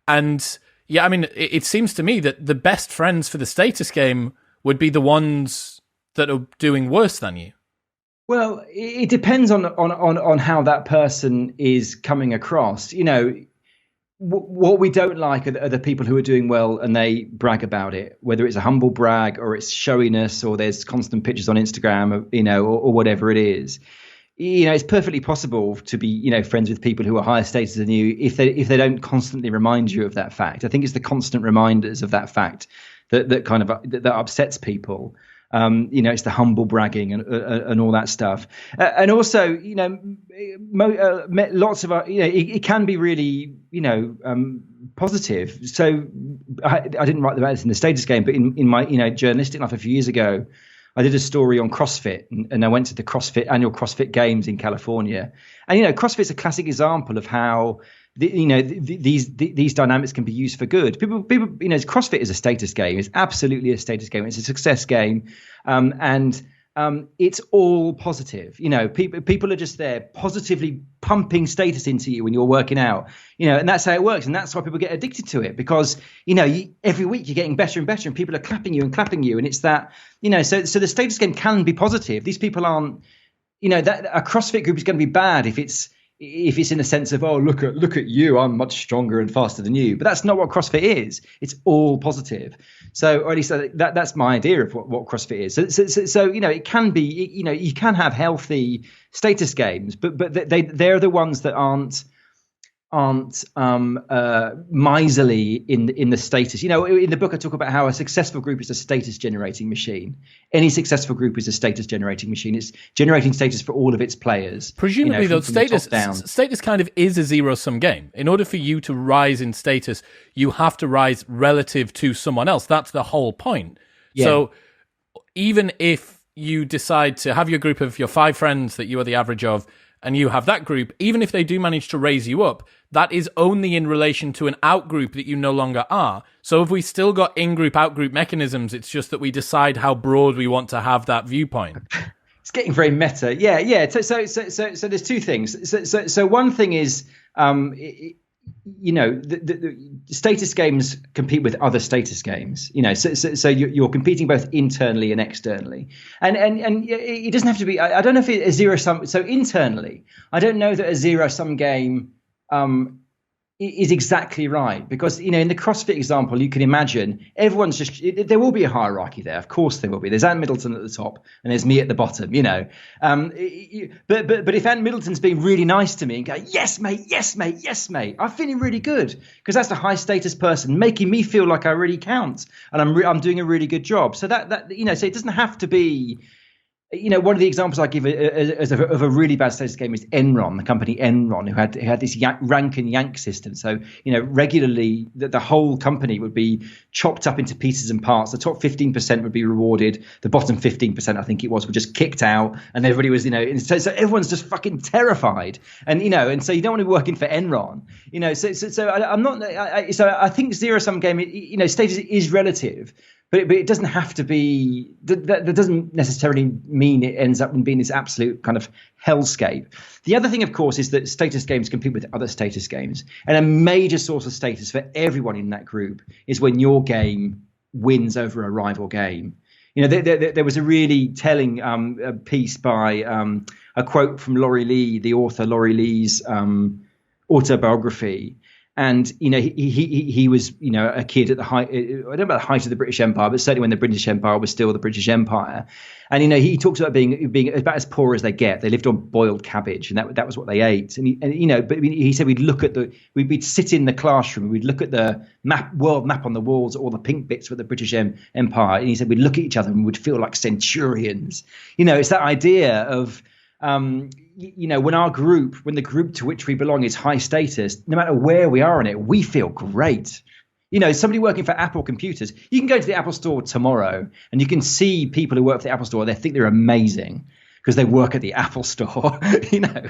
And yeah, I mean, it seems to me that the best friends for the status game would be the ones that are doing worse than you. Well, it depends on how that person is coming across. What we don't like are the people who are doing well and they brag about it, whether it's a humble brag or it's showiness or there's constant pictures on Instagram, or whatever it is. It's perfectly possible to be, friends with people who are higher status than you if they don't constantly remind you of that fact. I think it's the constant reminders of that fact that kind of that upsets people. It's the humble bragging and all that stuff. And also, lots of our, it can be really, positive. So I didn't write about this in the status game, but in my, journalistic life a few years ago, I did a story on CrossFit and I went to the annual CrossFit Games in California. And, CrossFit's a classic example of how, these dynamics can be used for good. People, CrossFit is a status game. It's absolutely a status game. It's a success game. And it's all positive. People are just there positively pumping status into you when you're working out, and that's how it works. And that's why people get addicted to it, because, every week you're getting better and better and people are clapping you. And it's that, so the status game can be positive. These people aren't, that a CrossFit group is going to be bad if it's in the sense of, oh, look at you, I'm much stronger and faster than you. But that's not what CrossFit is. It's all positive. So, or at least that's my idea of what CrossFit is. So it can be, you can have healthy status games, but they're the ones that aren't miserly in the status. In the book I talk about how a successful group is a status generating machine. Any successful group is a status generating machine. It's generating status for all of its players. Presumably, though, status kind of is a zero-sum game. In order for you to rise in status, you have to rise relative to someone else. That's the whole point. Yeah. So even if you decide to have your group of your 5 friends that you are the average of, and you have that group, even if they do manage to raise you up, that is only in relation to an out-group that you no longer are. So if we still got in-group, out-group mechanisms, it's just that we decide how broad we want to have that viewpoint. It's getting very meta. Yeah. So there's two things. So one thing is, the status games compete with other status games, so you're competing both internally and externally, and it doesn't have to be, I don't know if it's a zero sum. So internally, I don't know that a zero sum game is exactly right, because in the CrossFit example, you can imagine everyone's there will be a hierarchy there. Of course there will be. There's Ant Middleton at the top and there's me at the bottom, but if Ant Middleton's being really nice to me and going, yes mate, I'm feeling really good, because that's a high status person making me feel like I really count and I'm doing a really good job. So that so it doesn't have to be. One of the examples I give of a really bad status game is Enron, the company Enron, who had this rank and yank system. So, regularly the whole company would be chopped up into pieces and parts. The top 15% would be rewarded. The bottom 15%, I think it was, were just kicked out. And everybody was, so everyone's just fucking terrified. And, and so you don't want to be working for Enron, so I'm not, so I think zero sum game, status is relative. But it doesn't have to be. That doesn't necessarily mean it ends up being this absolute kind of hellscape. The other thing, of course, is that status games compete with other status games, and a major source of status for everyone in that group is when your game wins over a rival game. You know, there was a really telling piece by a quote from Laurie Lee, the author Laurie Lee's autobiography. And, you know, he was, you know, a kid at the height, I don't know about the height of the British Empire, but certainly when the British Empire was still the British Empire. And, you know, he talks about being about as poor as they get. They lived on boiled cabbage, and that was what they ate. And you know, but he said we'd sit in the classroom, we'd look at the world map on the walls, all the pink bits with the British Empire. And he said we'd look at each other and we'd feel like centurions. You know, it's that idea of, you know, when the group to which we belong is high status, no matter where we are in it, we feel great. You know, somebody working for Apple computers, you can go to the Apple store tomorrow and you can see people who work for the Apple store. They think they're amazing because they work at the Apple store, you know.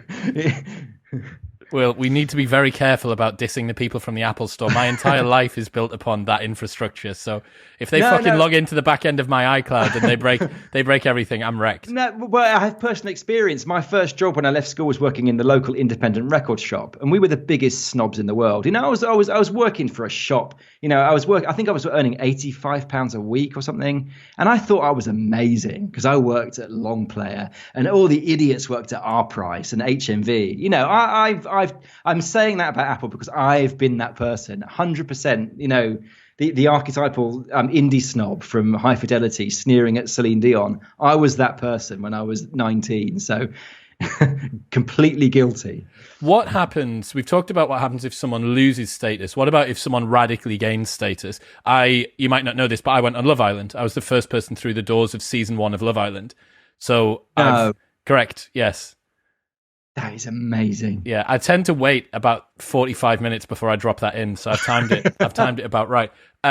Well, we need to be very careful about dissing the people from the Apple store. My entire life is built upon that infrastructure. So if they log into the back end of my iCloud and they break everything, I'm wrecked. No, well, I have personal experience. My first job when I left school was working in the local independent record shop, and we were the biggest snobs in the world. You know, I was working for a shop. You know, I think I was earning £85 a week or something, and I thought I was amazing because I worked at Long Player, and all the idiots worked at R Price and HMV. You know, I'm saying that about Apple because I've been that person, 100%. You know, the archetypal indie snob from High Fidelity sneering at Celine Dion. I was that person when I was 19, so completely guilty. What happens? We've talked about what happens if someone loses status. What about if someone radically gains status? You might not know this, but I went on Love Island. I was the first person through the doors of season 1 of Love Island. So, correct, yes. That is amazing. Yeah, I tend to wait about 45 minutes before I drop that in, so I've timed it. I've timed it about right.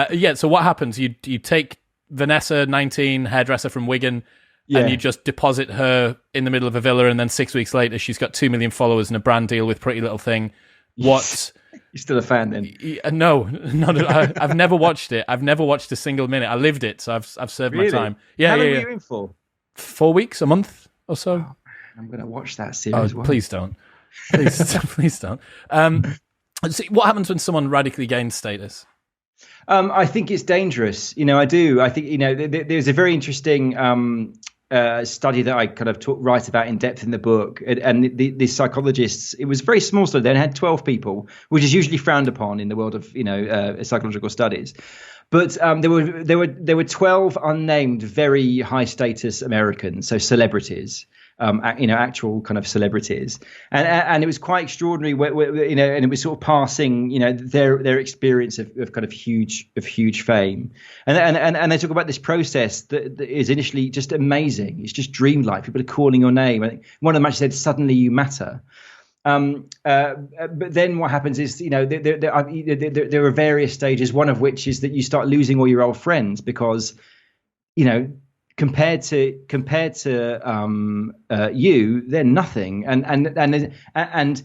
Yeah. So what happens? You take Vanessa, 19, hairdresser from Wigan, and you just deposit her in the middle of a villa, and then 6 weeks later, she's got 2 million followers and a brand deal with Pretty Little Thing. What? You're still a fan then? No, I've never watched it. I've never watched a single minute. I lived it, so I've served my time. Yeah. How long were you in for? 4 weeks, a month or so. Oh. I'm going to watch that series. Please don't. Please don't. See, what happens when someone radically gains status? I think it's dangerous. You know, I do. I think, you know, there's a very interesting study that I kind of write about in depth in the book. And the psychologists, it was a very small study. They had 12 people, which is usually frowned upon in the world of, you know, psychological studies. But there were 12 unnamed, very high status Americans, so celebrities. You know, actual kind of celebrities, and it was quite extraordinary. Where, you know, and it was sort of passing, you know, their experience of kind of huge fame, and they talk about this process that is initially just amazing. It's just dreamlike. People are calling your name. I think one of them actually said, "Suddenly you matter." But then what happens is, you know, there are various stages. One of which is that you start losing all your old friends because, you know, compared to you, they're nothing, and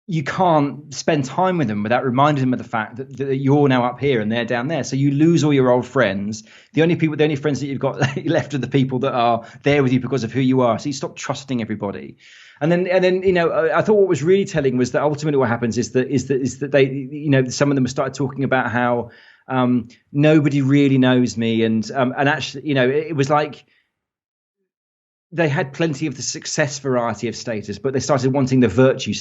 you can't spend time with them without reminding them of the fact that you're now up here and they're down there. So you lose all your old friends. The only friends that you've got left are the people that are there with you because of who you are. So you stop trusting everybody. And then, you know, I thought what was really telling was that ultimately what happens is that they, you know, some of them started talking about how nobody really knows me, and actually, you know, it was like they had plenty of the success variety of status, but they started wanting the virtue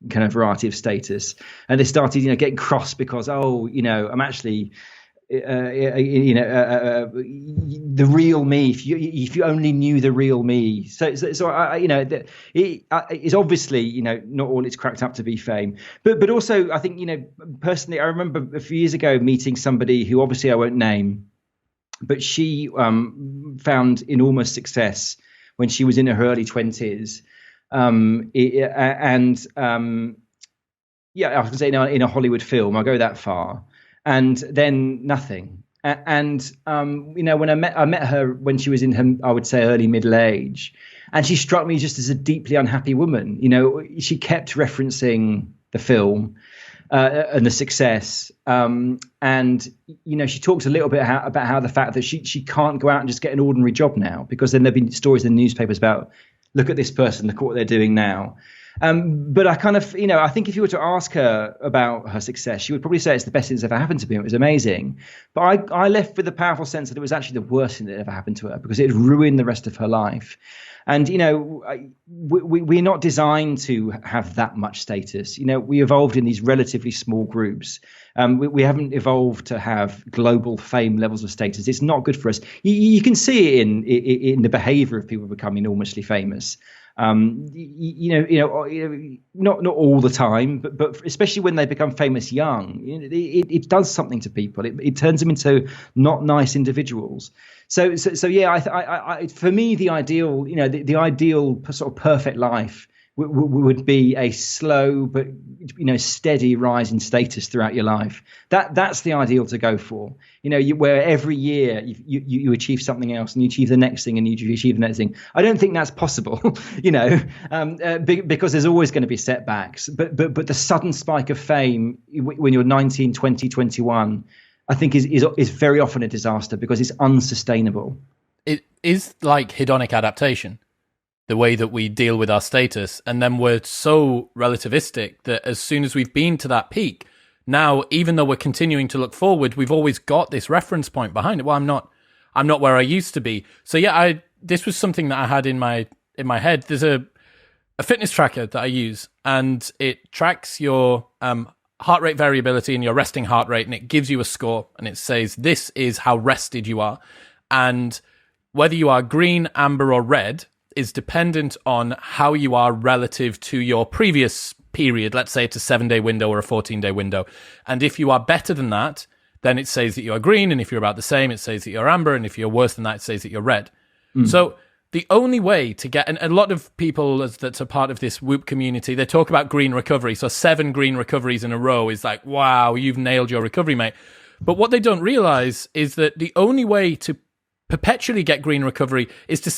kind of variety of status, and they started, you know, getting cross because, oh, you know, I'm actually you know, the real me. If you only knew the real me. So I, you know, it's obviously, you know, not all it's cracked up to be fame, but also I think, you know, personally, I remember a few years ago meeting somebody who obviously I won't name, but she found enormous success when she was in her early 20s, and yeah, I was going to say in a Hollywood film. I'll go that far. And then nothing. And you know, when I met her when she was in her, I would say, early middle age, and she struck me just as a deeply unhappy woman. You know, she kept referencing the film and the success, and you know, she talks a little bit about how the fact that she can't go out and just get an ordinary job now, because then there've been stories in the newspapers about, look at this person, look at what they're doing now. But I kind of, I think if you were to ask her about her success, she would probably say it's the best thing that's ever happened to me. It was amazing. But I left with the powerful sense that it was actually the worst thing that ever happened to her, because it ruined the rest of her life. And, we're not designed to have that much status. We evolved in these relatively small groups. We haven't evolved to have global fame levels of status. It's not good for us. You can see it in the behavior of people becoming enormously famous. Not all the time, but especially when they become famous young, it does something to people. It turns them into not nice individuals. So yeah, I for me, the ideal, the ideal sort of perfect life would be a slow but steady rise in status throughout your life. That's the ideal to go for. Where every year you achieve something else, and you achieve the next thing, and you achieve the next thing. I don't think that's possible, because there's always going to be setbacks. But the sudden spike of fame when you're 19, 20, 21, I think is very often a disaster, because it's unsustainable. It is like hedonic adaptation, the way that we deal with our status. And then we're so relativistic that as soon as we've been to that peak, now, even though we're continuing to look forward, we've always got this reference point behind it. Well, I'm not where I used to be. So yeah, this was something that I had in my head. There's a fitness tracker that I use, and it tracks your heart rate variability and your resting heart rate, and it gives you a score, and it says this is how rested you are. And whether you are green, amber, or red is dependent on how you are relative to your previous period. Let's say it's a 7-day window or a 14-day window. And if you are better than that, then it says that you are green. And if you're about the same, it says that you're amber. And if you're worse than that, it says that you're red. So the only way to get, and a lot of people that's a part of this Whoop community, they talk about green recovery. So 7 green recoveries in a row is like, wow, you've nailed your recovery, mate. But what they don't realize is that the only way to perpetually get green recovery is to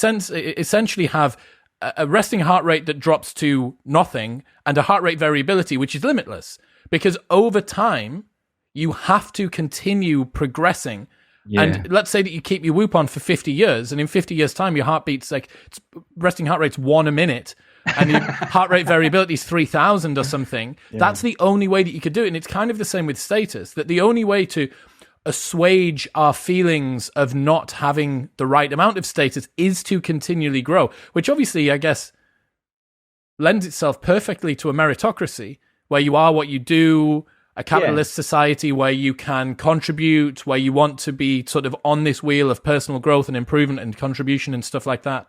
essentially have a resting heart rate that drops to nothing and a heart rate variability which is limitless, because over time you have to continue progressing. And let's say that you keep your Whoop on for 50 years, and in 50 years time your heartbeat's resting heart rate's 1 a minute and your heart rate variability is 3,000 or something. That's the only way that you could do it. And it's kind of the same with status, that the only way to assuage our feelings of not having the right amount of status is to continually grow, which obviously, I guess, lends itself perfectly to a meritocracy where you are what you do, a capitalist society where you can contribute, where you want to be sort of on this wheel of personal growth and improvement and contribution and stuff like that.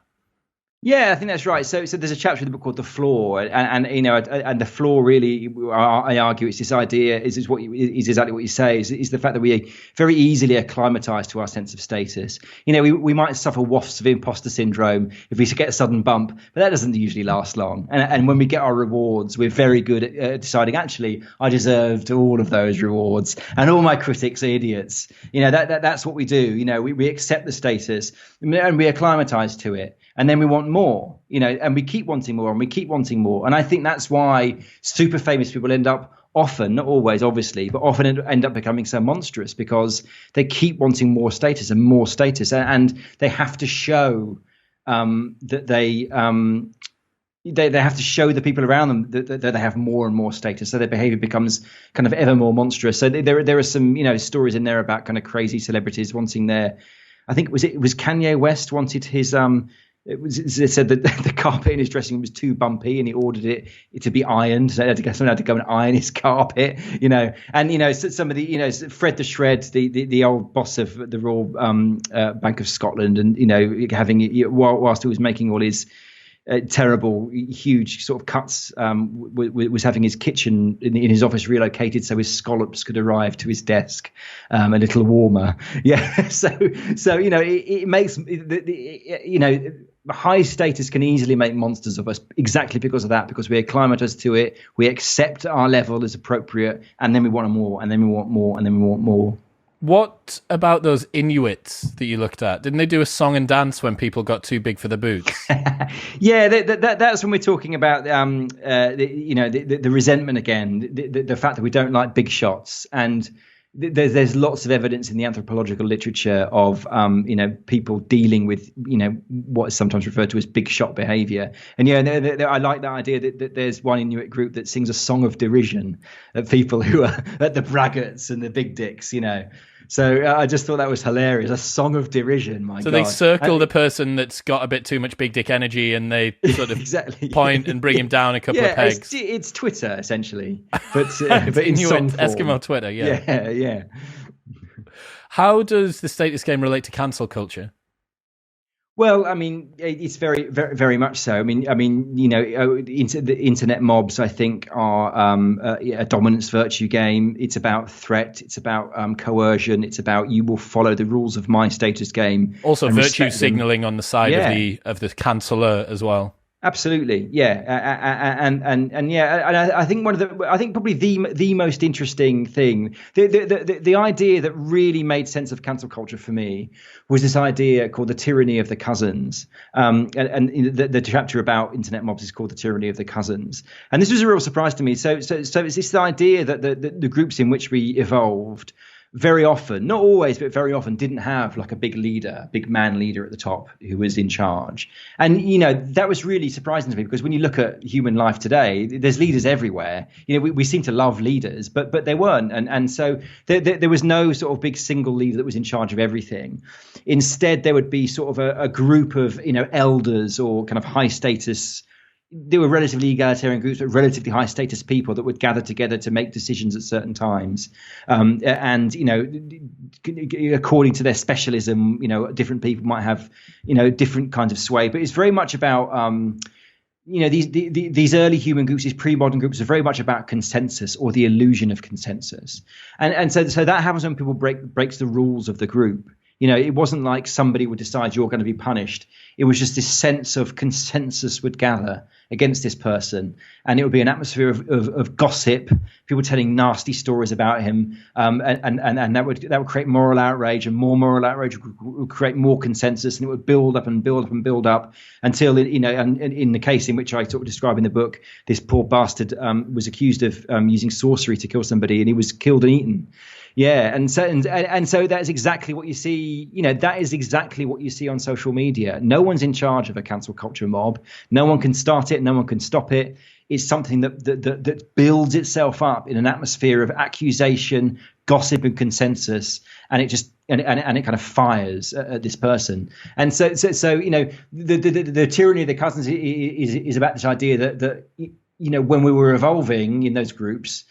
Yeah, I think that's right. So there's a chapter in the book called The Flaw, and the flaw really, I argue, it's this idea is exactly what you say, is the fact that we very easily acclimatise to our sense of status. We might suffer wafts of imposter syndrome if we get a sudden bump, but that doesn't usually last long. And when we get our rewards, we're very good at deciding, actually, I deserved all of those rewards, and all my critics are idiots. That's what we do. We accept the status and we acclimatise to it. And then we want more, and we keep wanting more, and we keep wanting more. And I think that's why super famous people end up often, not always, obviously, but often end up becoming so monstrous, because they keep wanting more status and more status. And they have to show that they have to show the people around them that they have more and more status. So their behavior becomes kind of ever more monstrous. So there are some, stories in there about kind of crazy celebrities wanting their, I think it was Kanye West wanted his, It said that the carpet in his dressing room was too bumpy, and he ordered it to be ironed. So someone had to go and iron his carpet, And so some of the, Fred the Shred, the old boss of the Royal Bank of Scotland, and having whilst he was making all his terrible, huge sort of cuts, was having his kitchen in his office relocated so his scallops could arrive to his desk a little warmer. Yeah, so it makes high status can easily make monsters of us, exactly because of that, because we acclimatise to it, we accept our level as appropriate, and then we want more, and then we want more, and then we want more. What about those Inuits that you looked at? Didn't they do a song and dance when people got too big for the boots? Yeah, that's when we're talking about the resentment again, the fact that we don't like big shots. And there's lots of evidence in the anthropological literature of people dealing with what is sometimes referred to as big shot behavior. And I like that idea that there's one Inuit group that sings a song of derision at people who are at the braggarts and the big dicks. So I just thought that was hilarious. A song of derision, my God. So they circle the person that's got a bit too much big dick energy, and they sort of exactly. point and bring him down a couple of pegs. It's Twitter, essentially. But in song form. Eskimo Twitter, yeah. Yeah. How does the status game relate to cancel culture? Well, I mean, it's very, very, very much so. I mean, the internet mobs, I think, are a dominance virtue game. It's about threat. It's about coercion. It's about you will follow the rules of my status game. Also, virtue signaling on the side of the canceller as well. Absolutely, yeah, and I think probably the most interesting thing, the idea that really made sense of cancel culture for me was this idea called the tyranny of the cousins, and the chapter about internet mobs is called the tyranny of the cousins, and this was a real surprise to me. So it's this idea that the groups in which we evolved very often, not always, but very often didn't have like a big leader, big man leader at the top who was in charge. And, that was really surprising to me because when you look at human life today, there's leaders everywhere. We seem to love leaders, but they weren't. And so there was no sort of big single leader that was in charge of everything. Instead, there would be sort of a group of, elders or kind of high status. They were relatively egalitarian groups, but relatively high status people that would gather together to make decisions at certain times. And, according to their specialism, different people might have, different kinds of sway. But it's very much about, these early human groups, these pre-modern groups are very much about consensus or the illusion of consensus. And so that happens when people breaks the rules of the group. It wasn't like somebody would decide you're going to be punished. It was just this sense of consensus would gather against this person. And it would be an atmosphere of gossip, people telling nasty stories about him. And that would create moral outrage, and more moral outrage would create more consensus, and it would build up and build up and build up until, and in the case in which I sort of describe in the book, this poor bastard was accused of using sorcery to kill somebody, and he was killed and eaten. Yeah, and so that's exactly what you see. That is exactly what you see on social media. No one's in charge of a cancel culture mob. No one can start it. No one can stop it. It's something that builds itself up in an atmosphere of accusation, gossip, and consensus, and it just and it kind of fires at this person. And so the tyranny of the cousins is about this idea that when we were evolving in those groups.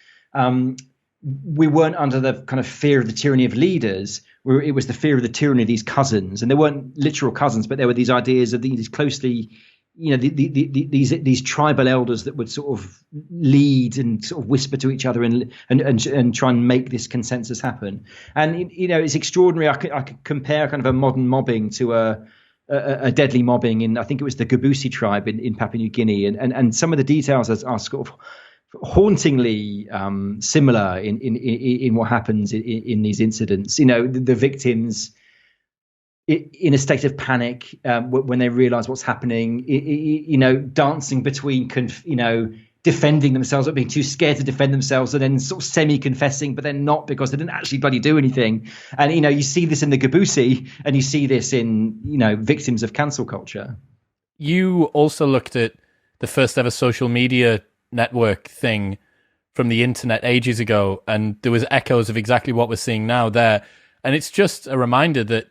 We weren't under the kind of fear of the tyranny of leaders. It was the fear of the tyranny of these cousins, and they weren't literal cousins, but there were these ideas of these closely, these tribal elders that would sort of lead and sort of whisper to each other and try and make this consensus happen. And it's extraordinary. I could compare kind of a modern mobbing to a deadly mobbing in, I think it was the Gabusi tribe in Papua New Guinea, and some of the details are sort of hauntingly similar in what happens in these incidents. The victims in a state of panic when they realize what's happening, dancing between defending themselves, or being too scared to defend themselves, and then sort of semi-confessing, but then not, because they didn't actually bloody do anything. And you see this in the Gabusi, and you see this in victims of cancel culture. You also looked at the first ever social media network thing from the internet ages ago, and there was echoes of exactly what we're seeing now there. And it's just a reminder that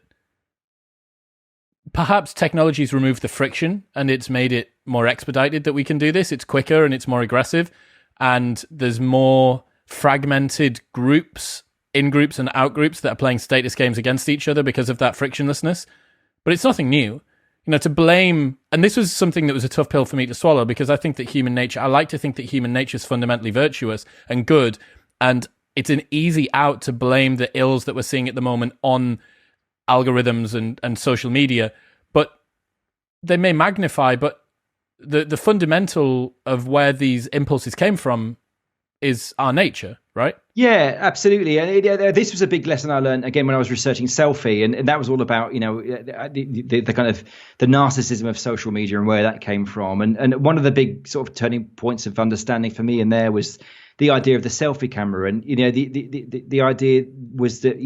perhaps technology's removed the friction and it's made it more expedited that we can do this. It's quicker and it's more aggressive, and there's more fragmented groups, in-groups and out-groups, that are playing status games against each other because of that frictionlessness. But it's nothing new. To blame, and this was something that was a tough pill for me to swallow, because I like to think that human nature is fundamentally virtuous and good, and it's an easy out to blame the ills that we're seeing at the moment on algorithms and social media, but they may magnify, but the fundamental of where these impulses came from is our nature, right? Yeah, absolutely. And this was a big lesson I learned again when I was researching Selfie, and that was all about the kind of the narcissism of social media and where that came from. And one of the big sort of turning points of understanding for me in there was the idea of the selfie camera, and the idea was that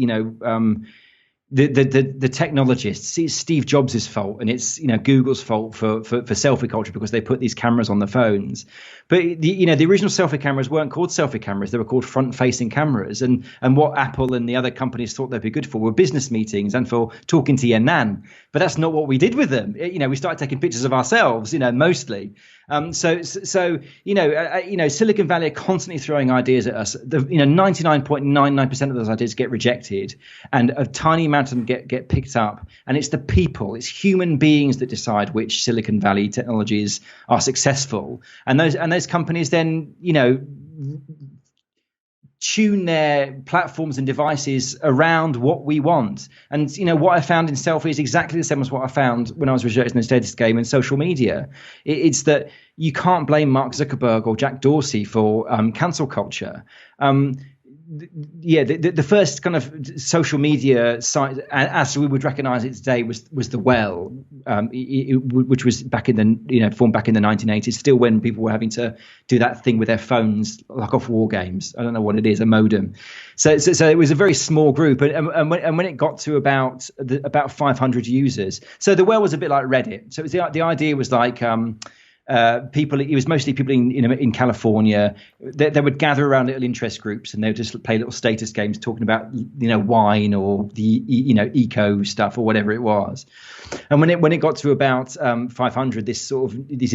the technologists, it's Steve Jobs' fault, and it's Google's fault for selfie culture because they put these cameras on the phones. But the original selfie cameras weren't called selfie cameras; they were called front-facing cameras. And what Apple and the other companies thought they'd be good for were business meetings and for talking to your nan. But that's not what we did with them. We started taking pictures of ourselves, mostly. So Silicon Valley are constantly throwing ideas at us. 99.99% of those ideas get rejected, and a tiny amount of them get picked up. And it's the people, it's human beings that decide which Silicon Valley technologies are successful. And those companies then, tune their platforms and devices around what we want. And what I found in selfie is exactly the same as what I found when I was researching the status game and social media. It's that you can't blame Mark Zuckerberg or Jack Dorsey for cancel culture. The first kind of social media site, as we would recognize it today, was the Well, which was formed back in the 1980s, still when people were having to do that thing with their phones, like off war games. I don't know what it is, a modem. So it was a very small group, and when it got to about 500 users, so the Well was a bit like Reddit. So it was the idea was like. People, it was mostly people in California. They would gather around little interest groups, and they would just play little status games talking about wine or the eco stuff or whatever it was. And when it got to about 500, this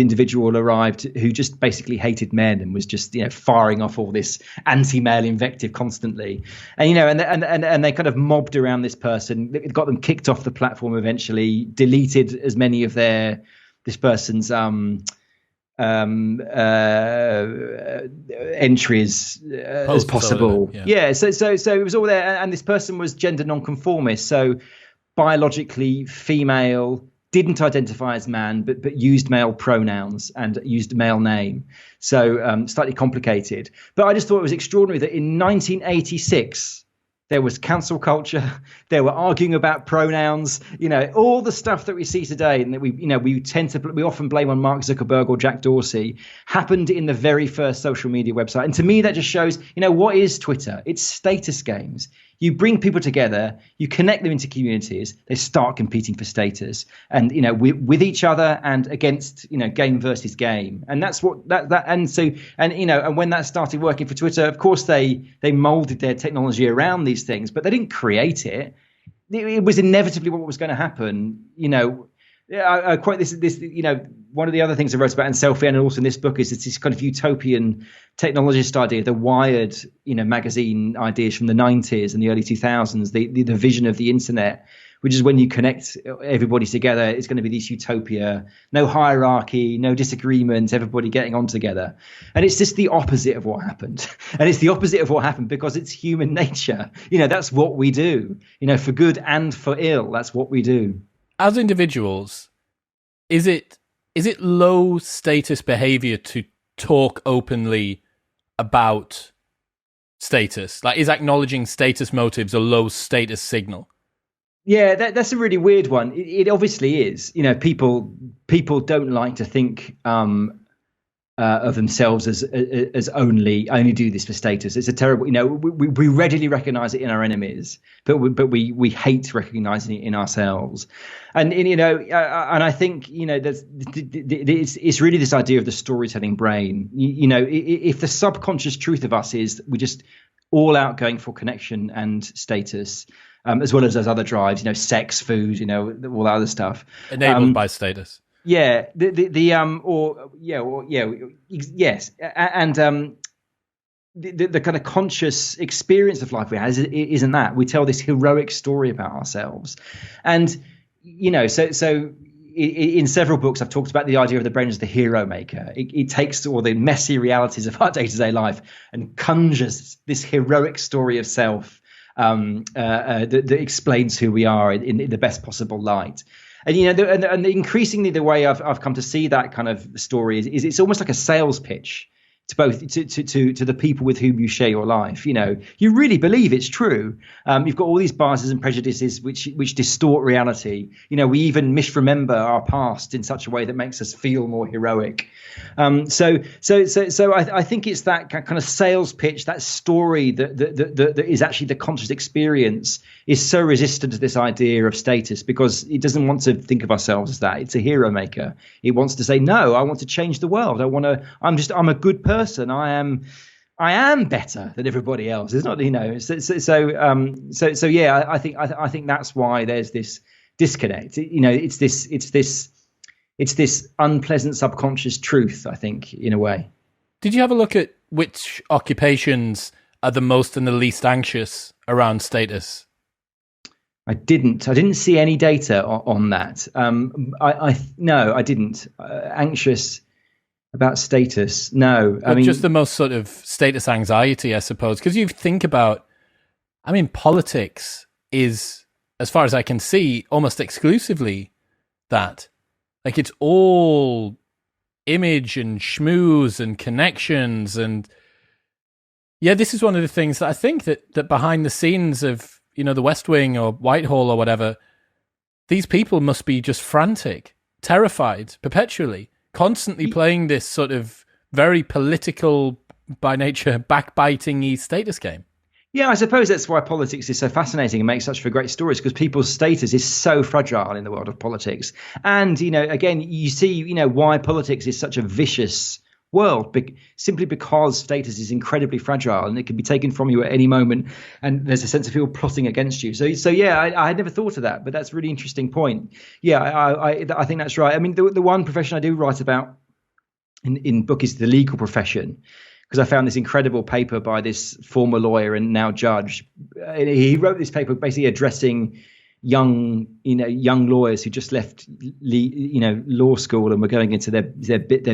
individual arrived who just basically hated men and was just firing off all this anti-male invective constantly. And and they kind of mobbed around this person. It got them kicked off the platform eventually, deleted as many of this person's entries as possible. So it was all there, and this person was gender non-conformist, so biologically female, didn't identify as man, but used male pronouns and used a male name. So slightly complicated. But I just thought it was extraordinary that in 1986 there was cancel culture. They were arguing about pronouns, all the stuff that we see today, and that we often blame on Mark Zuckerberg or Jack Dorsey, happened in the very first social media website. And to me, that just shows, what is Twitter? It's status games. You bring people together, you connect them into communities, they start competing for status, and with each other and against game versus game. And that's what and when that started working for Twitter, of course they molded their technology around these things, but they didn't create it. It was inevitably what was going to happen. I quote this one of the other things I wrote about in Selfie and also in this book is it's this kind of utopian technologist idea, the Wired, magazine ideas from the 90s and the early 2000s, the vision of the internet, which is when you connect everybody together, it's going to be this utopia, no hierarchy, no disagreement, everybody getting on together. And it's just the opposite of what happened. And it's the opposite of what happened because it's human nature. That's what we do, for good and for ill. That's what we do. As individuals, is it low status behavior to talk openly about status? Like, is acknowledging status motives a low status signal? Yeah, that's a really weird one. It obviously is. People don't like to think of themselves as only do this for status. It's a terrible. We readily recognize it in our enemies, but we hate recognizing it in ourselves. And I think it's really this idea of the storytelling brain. If the subconscious truth of us is we're just all out going for connection and status. As well as those other drives, sex, food, all that other stuff. Enabled by status. Yeah, yes, and the kind of conscious experience of life we have isn't that. We tell this heroic story about ourselves, and so in several books I've talked about the idea of the brain as the hero maker. It takes all the messy realities of our day-to-day life and conjures this heroic story of self. That explains who we are in the best possible light. And and increasingly the way I've come to see that kind of story is it's almost like a sales pitch to both to the people with whom you share your life. You really believe it's true. You've got all these biases and prejudices which distort reality. We even misremember our past in such a way that makes us feel more heroic. So I think it's that kind of sales pitch, that story that is actually the conscious experience, is so resistant to this idea of status, because it doesn't want to think of ourselves as that. It's a hero maker. It wants to say, no, I want to change the world. I'm a good person. I am better than everybody else. It's not, so yeah, I think that's why there's this disconnect. It's this unpleasant subconscious truth, I think, in a way. Did you have a look at which occupations are the most and the least anxious around status? I didn't see any data on that. No, I didn't. Anxious about status? No. I mean, just the most sort of status anxiety, I suppose. Because you think about, politics is, as far as I can see, almost exclusively that. Like, it's all image and schmooze and connections. And yeah, this is one of the things that I think that behind the scenes of, the West Wing or Whitehall or whatever, these people must be just frantic, terrified, perpetually, constantly playing this sort of very political by nature, backbiting-y status game. Yeah, I suppose that's why politics is so fascinating and makes such for great stories, because people's status is so fragile in the world of politics. And, again, you see, why politics is such a vicious world, simply because status is incredibly fragile and it can be taken from you at any moment. And there's a sense of people plotting against you. So yeah, I had never thought of that, but that's a really interesting point. Yeah, I think that's right. I mean, the one profession I do write about in book is the legal profession, because I found this incredible paper by this former lawyer and now judge. He wrote this paper basically addressing young lawyers who just left law school and were going into their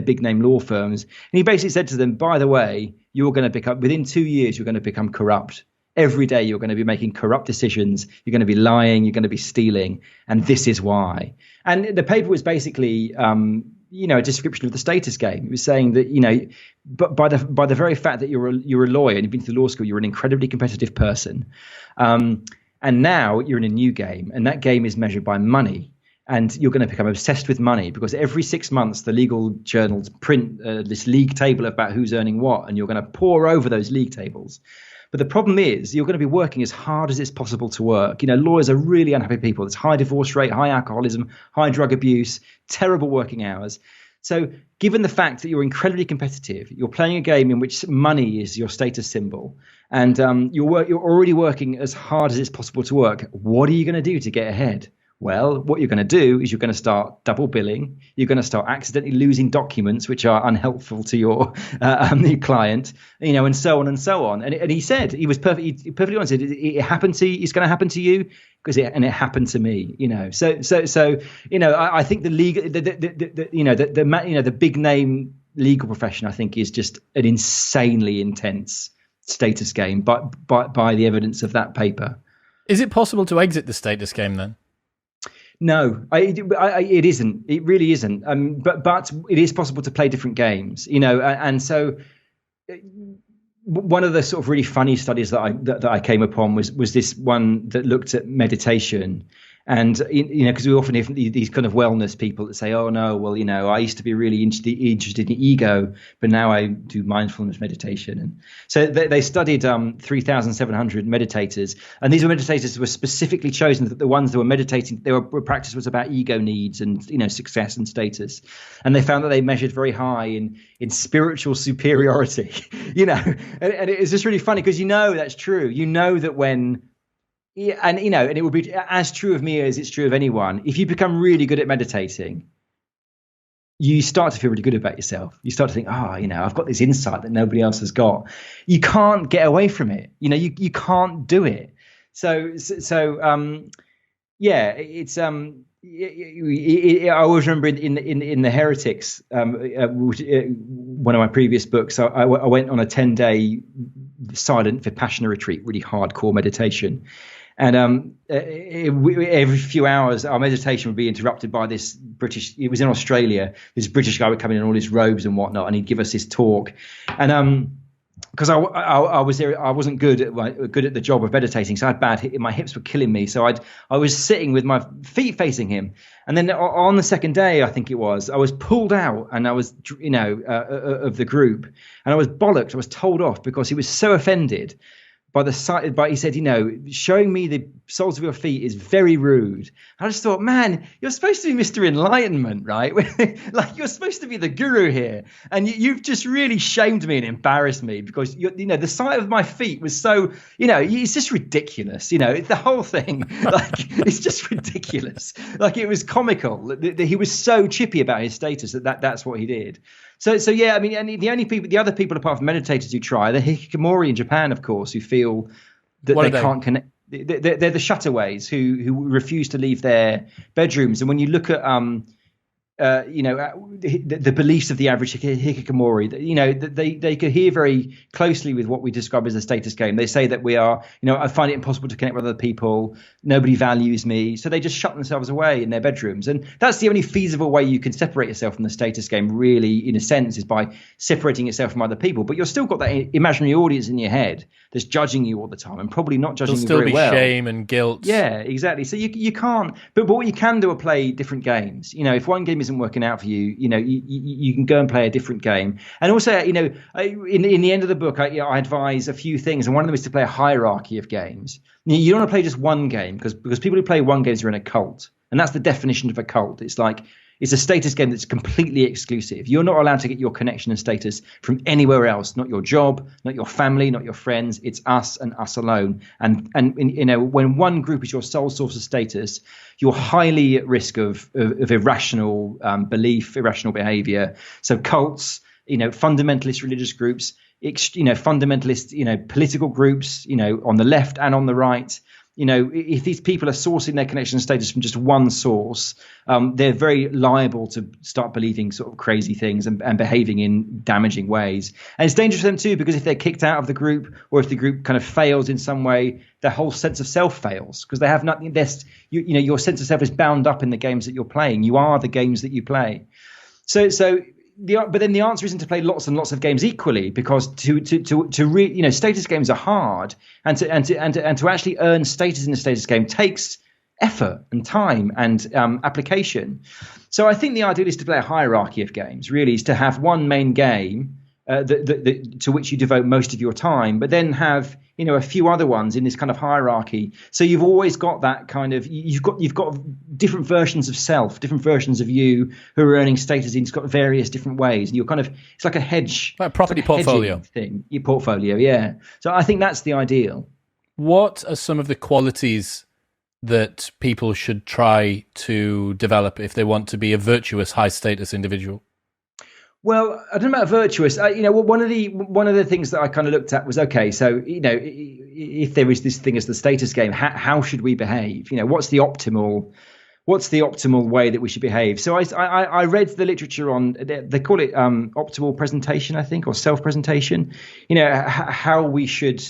big name law firms. And he basically said to them, by the way, you're going to become, within 2 years, you're going to become corrupt. Every day you're going to be making corrupt decisions. You're going to be lying. You're going to be stealing. And this is why. And the paper was basically, a description of the status game. It was saying that, but by the very fact that you're a lawyer and you've been to law school, you're an incredibly competitive person. And now you're in a new game, and that game is measured by money. And you're going to become obsessed with money, because every 6 months the legal journals print this league table about who's earning what, and you're going to pore over those league tables. But the problem is you're going to be working as hard as it's possible to work. Lawyers are really unhappy people. There's high divorce rate, high alcoholism, high drug abuse, terrible working hours. So given the fact that you're incredibly competitive, you're playing a game in which money is your status symbol, and you're already working as hard as it's possible to work, what are you going to do to get ahead? Well, what you're going to do is you're going to start double billing. You're going to start accidentally losing documents which are unhelpful to your client, and so on and so on. And he said, he was perfectly honest. It happened to you. It's going to happen to you it happened to me. So I think the legal, the big name legal profession, I think, is just an insanely intense status game. But by the evidence of that paper, is it possible to exit the status game then? No, it isn't. It really isn't. But it is possible to play different games, and so one of the sort of really funny studies that I came upon was this one that looked at meditation. And, because we often hear from these kind of wellness people that say, oh, no, well, I used to be really interested in ego, but now I do mindfulness meditation. And so they studied 3,700 meditators. And these were meditators who were specifically chosen, that the ones that were meditating, their practice was about ego needs and, success and status. And they found that they measured very high in spiritual superiority, and it was just really funny because that's true. That when... Yeah, and and it would be as true of me as it's true of anyone. If you become really good at meditating, you start to feel really good about yourself. You start to think, I've got this insight that nobody else has got. You can't get away from it. You can't do it. So yeah, it's I always remember in the Heretics, one of my previous books, I went on a 10-day silent Vipassana retreat, really hardcore meditation. And every few hours, our meditation would be interrupted by this British. It was in Australia. This British guy would come in all his robes and whatnot, and he'd give us his talk. And because I was there, I wasn't good at the job of meditating, so I had my hips were killing me. So I was sitting with my feet facing him, and then on the second day, I think it was, I was pulled out, and I was of the group, and I was bollocked. I was told off because he was so offended by the sight. But he said, showing me the soles of your feet is very rude. I just thought, man, you're supposed to be Mr. Enlightenment, right? Like, you're supposed to be the guru here, and you've just really shamed me and embarrassed me because the sight of my feet was so, it's just ridiculous. The whole thing, like, it's just ridiculous. Like, it was comical that he was so chippy about his status that's what he did. So yeah, I mean, and the other people apart from meditators who try, the hikikomori in Japan, of course, who feel that they can't connect. They're the shutaways who refuse to leave their bedrooms. And when you look at the beliefs of the average hikikomori, they cohere very closely with what we describe as a status game. They say that we are, I find it impossible to connect with other people. Nobody values me. So they just shut themselves away in their bedrooms. And that's the only feasible way you can separate yourself from the status game, really, in a sense, is by separating yourself from other people. But you've still got that imaginary audience in your head that's judging you all the time and probably not judging you very well. There'll still be shame and guilt. Yeah, exactly. So you can't. But what you can do are play different games. If one game isn't working out for you, you can go and play a different game. And also, in the end of the book, I advise a few things, and one of them is to play a hierarchy of games. You don't want to play just one game because people who play one game are in a cult, and that's the definition of a cult. It's like it's a status game that's completely exclusive. You're not allowed to get your connection and status from anywhere else. Not your job, not your family, not your friends. It's us and us alone. And when one group is your sole source of status, you're highly at risk of irrational belief, irrational behavior. So cults, fundamentalist religious groups, fundamentalist, political groups, on the left and on the right. If these people are sourcing their connection and status from just one source, they're very liable to start believing sort of crazy things and behaving in damaging ways. And it's dangerous for them too, because if they're kicked out of the group, or if the group kind of fails in some way, their whole sense of self fails because they have nothing. Your sense of self is bound up in the games that you're playing. You are the games that you play. But then the answer isn't to play lots and lots of games equally, because status games are hard, and to actually earn status in a status game takes effort and time and application. So I think the ideal is to play a hierarchy of games. Really, is to have one main game to which you devote most of your time, but then have a few other ones in this kind of hierarchy. So you've always got that kind of you've got different versions of self, different versions of you who are earning status in various different ways. And you're kind of it's like a hedge, like a property portfolio thing. Your portfolio, yeah. So I think that's the ideal. What are some of the qualities that people should try to develop if they want to be a virtuous, high status individual? Well, I don't know about virtuous. One of the things that I kind of looked at was, okay, so if there is this thing as the status game, how should we behave? What's the optimal way that we should behave? So I read the literature on, they call it optimal presentation, I think, or self-presentation. How we should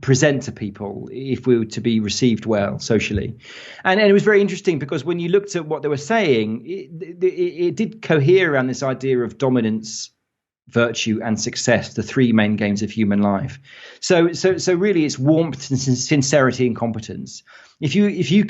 present to people if we were to be received well socially. And it was very interesting because when you looked at what they were saying, it did cohere around this idea of dominance, virtue, and success, the three main games of human life. So really it's warmth and sincerity and competence. If you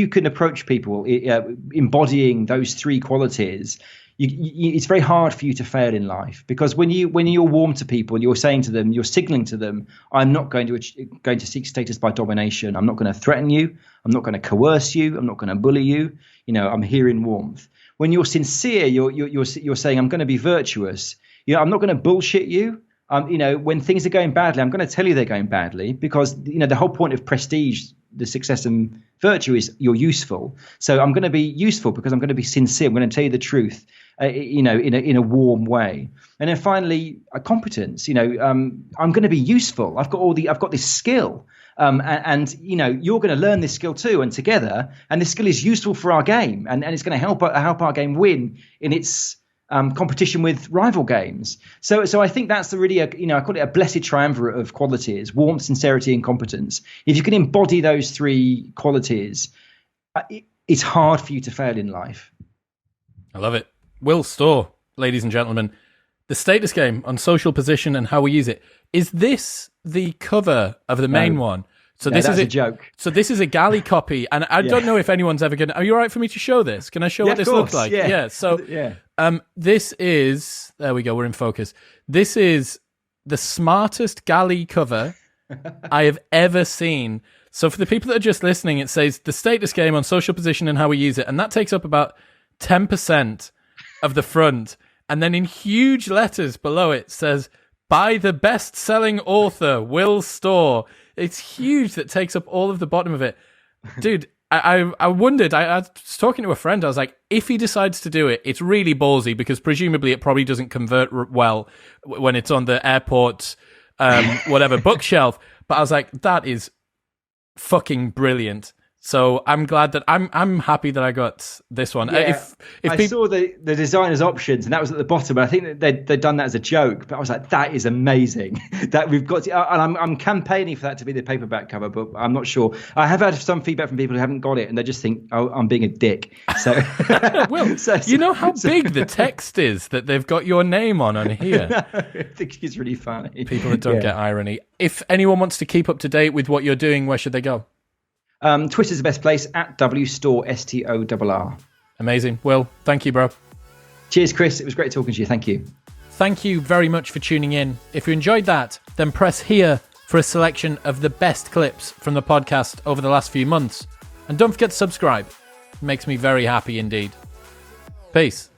can approach people embodying those three qualities, it's very hard for you to fail in life, because when you're warm to people, you're saying to them, you're signaling to them, I'm not going to seek status by domination. I'm not going to threaten you. I'm not going to coerce you. I'm not going to bully you. I'm here in warmth. When you're sincere, you're saying, I'm going to be virtuous. I'm not going to bullshit you. When things are going badly, I'm going to tell you they're going badly, because the whole point of prestige, the success and virtue, is you're useful. So I'm going to be useful because I'm going to be sincere. I'm going to tell you the truth, in a warm way. And then finally, a competence. I'm going to be useful. I've got this skill, and you're going to learn this skill too, and together. And this skill is useful for our game, and it's going to help our game win in its competition with rival games. So I think that's I call it a blessed triumvirate of qualities: warmth, sincerity, and competence. If you can embody those three qualities, it's hard for you to fail in life. I love it. Will Storr, ladies and gentlemen, the status game on social position and how we use it. Is this the cover of the main one? So this is a joke. So this is a galley copy, and I don't know if anyone's ever going to... Are you all right for me to show this? Can I show what this looks like? Yeah. So this is... There we go, we're in focus. This is the smartest galley cover I have ever seen. So for the people that are just listening, it says the status game on social position and how we use it, and that takes up about 10% of the front. And then in huge letters below it says, by the best-selling author, Will Storr. It's huge that takes up all of the bottom of it. Dude, I wondered, I was talking to a friend, I was like, if he decides to do it, it's really ballsy because presumably it probably doesn't convert well when it's on the airport, whatever, bookshelf. But I was like, that is fucking brilliant. So I'm glad that I'm happy that I got this one. Yeah, I saw the designer's options, and that was at the bottom. And I think that they'd done that as a joke, but I was like, that is amazing. That we've got, and I'm campaigning for that to be the paperback cover, but I'm not sure. I have had some feedback from people who haven't got it, and they just think, oh, I'm being a dick. So, Will, you know how big the text is that they've got your name on here. I think it's really funny. People that don't get irony. If anyone wants to keep up to date with what you're doing, where should they go? Twitter's the best place, at WStorr, STORR. Amazing. Will, thank you, bro. Cheers, Chris. It was great talking to you. Thank you. Thank you very much for tuning in. If you enjoyed that, then press here for a selection of the best clips from the podcast over the last few months. And don't forget to subscribe. It makes me very happy indeed. Peace.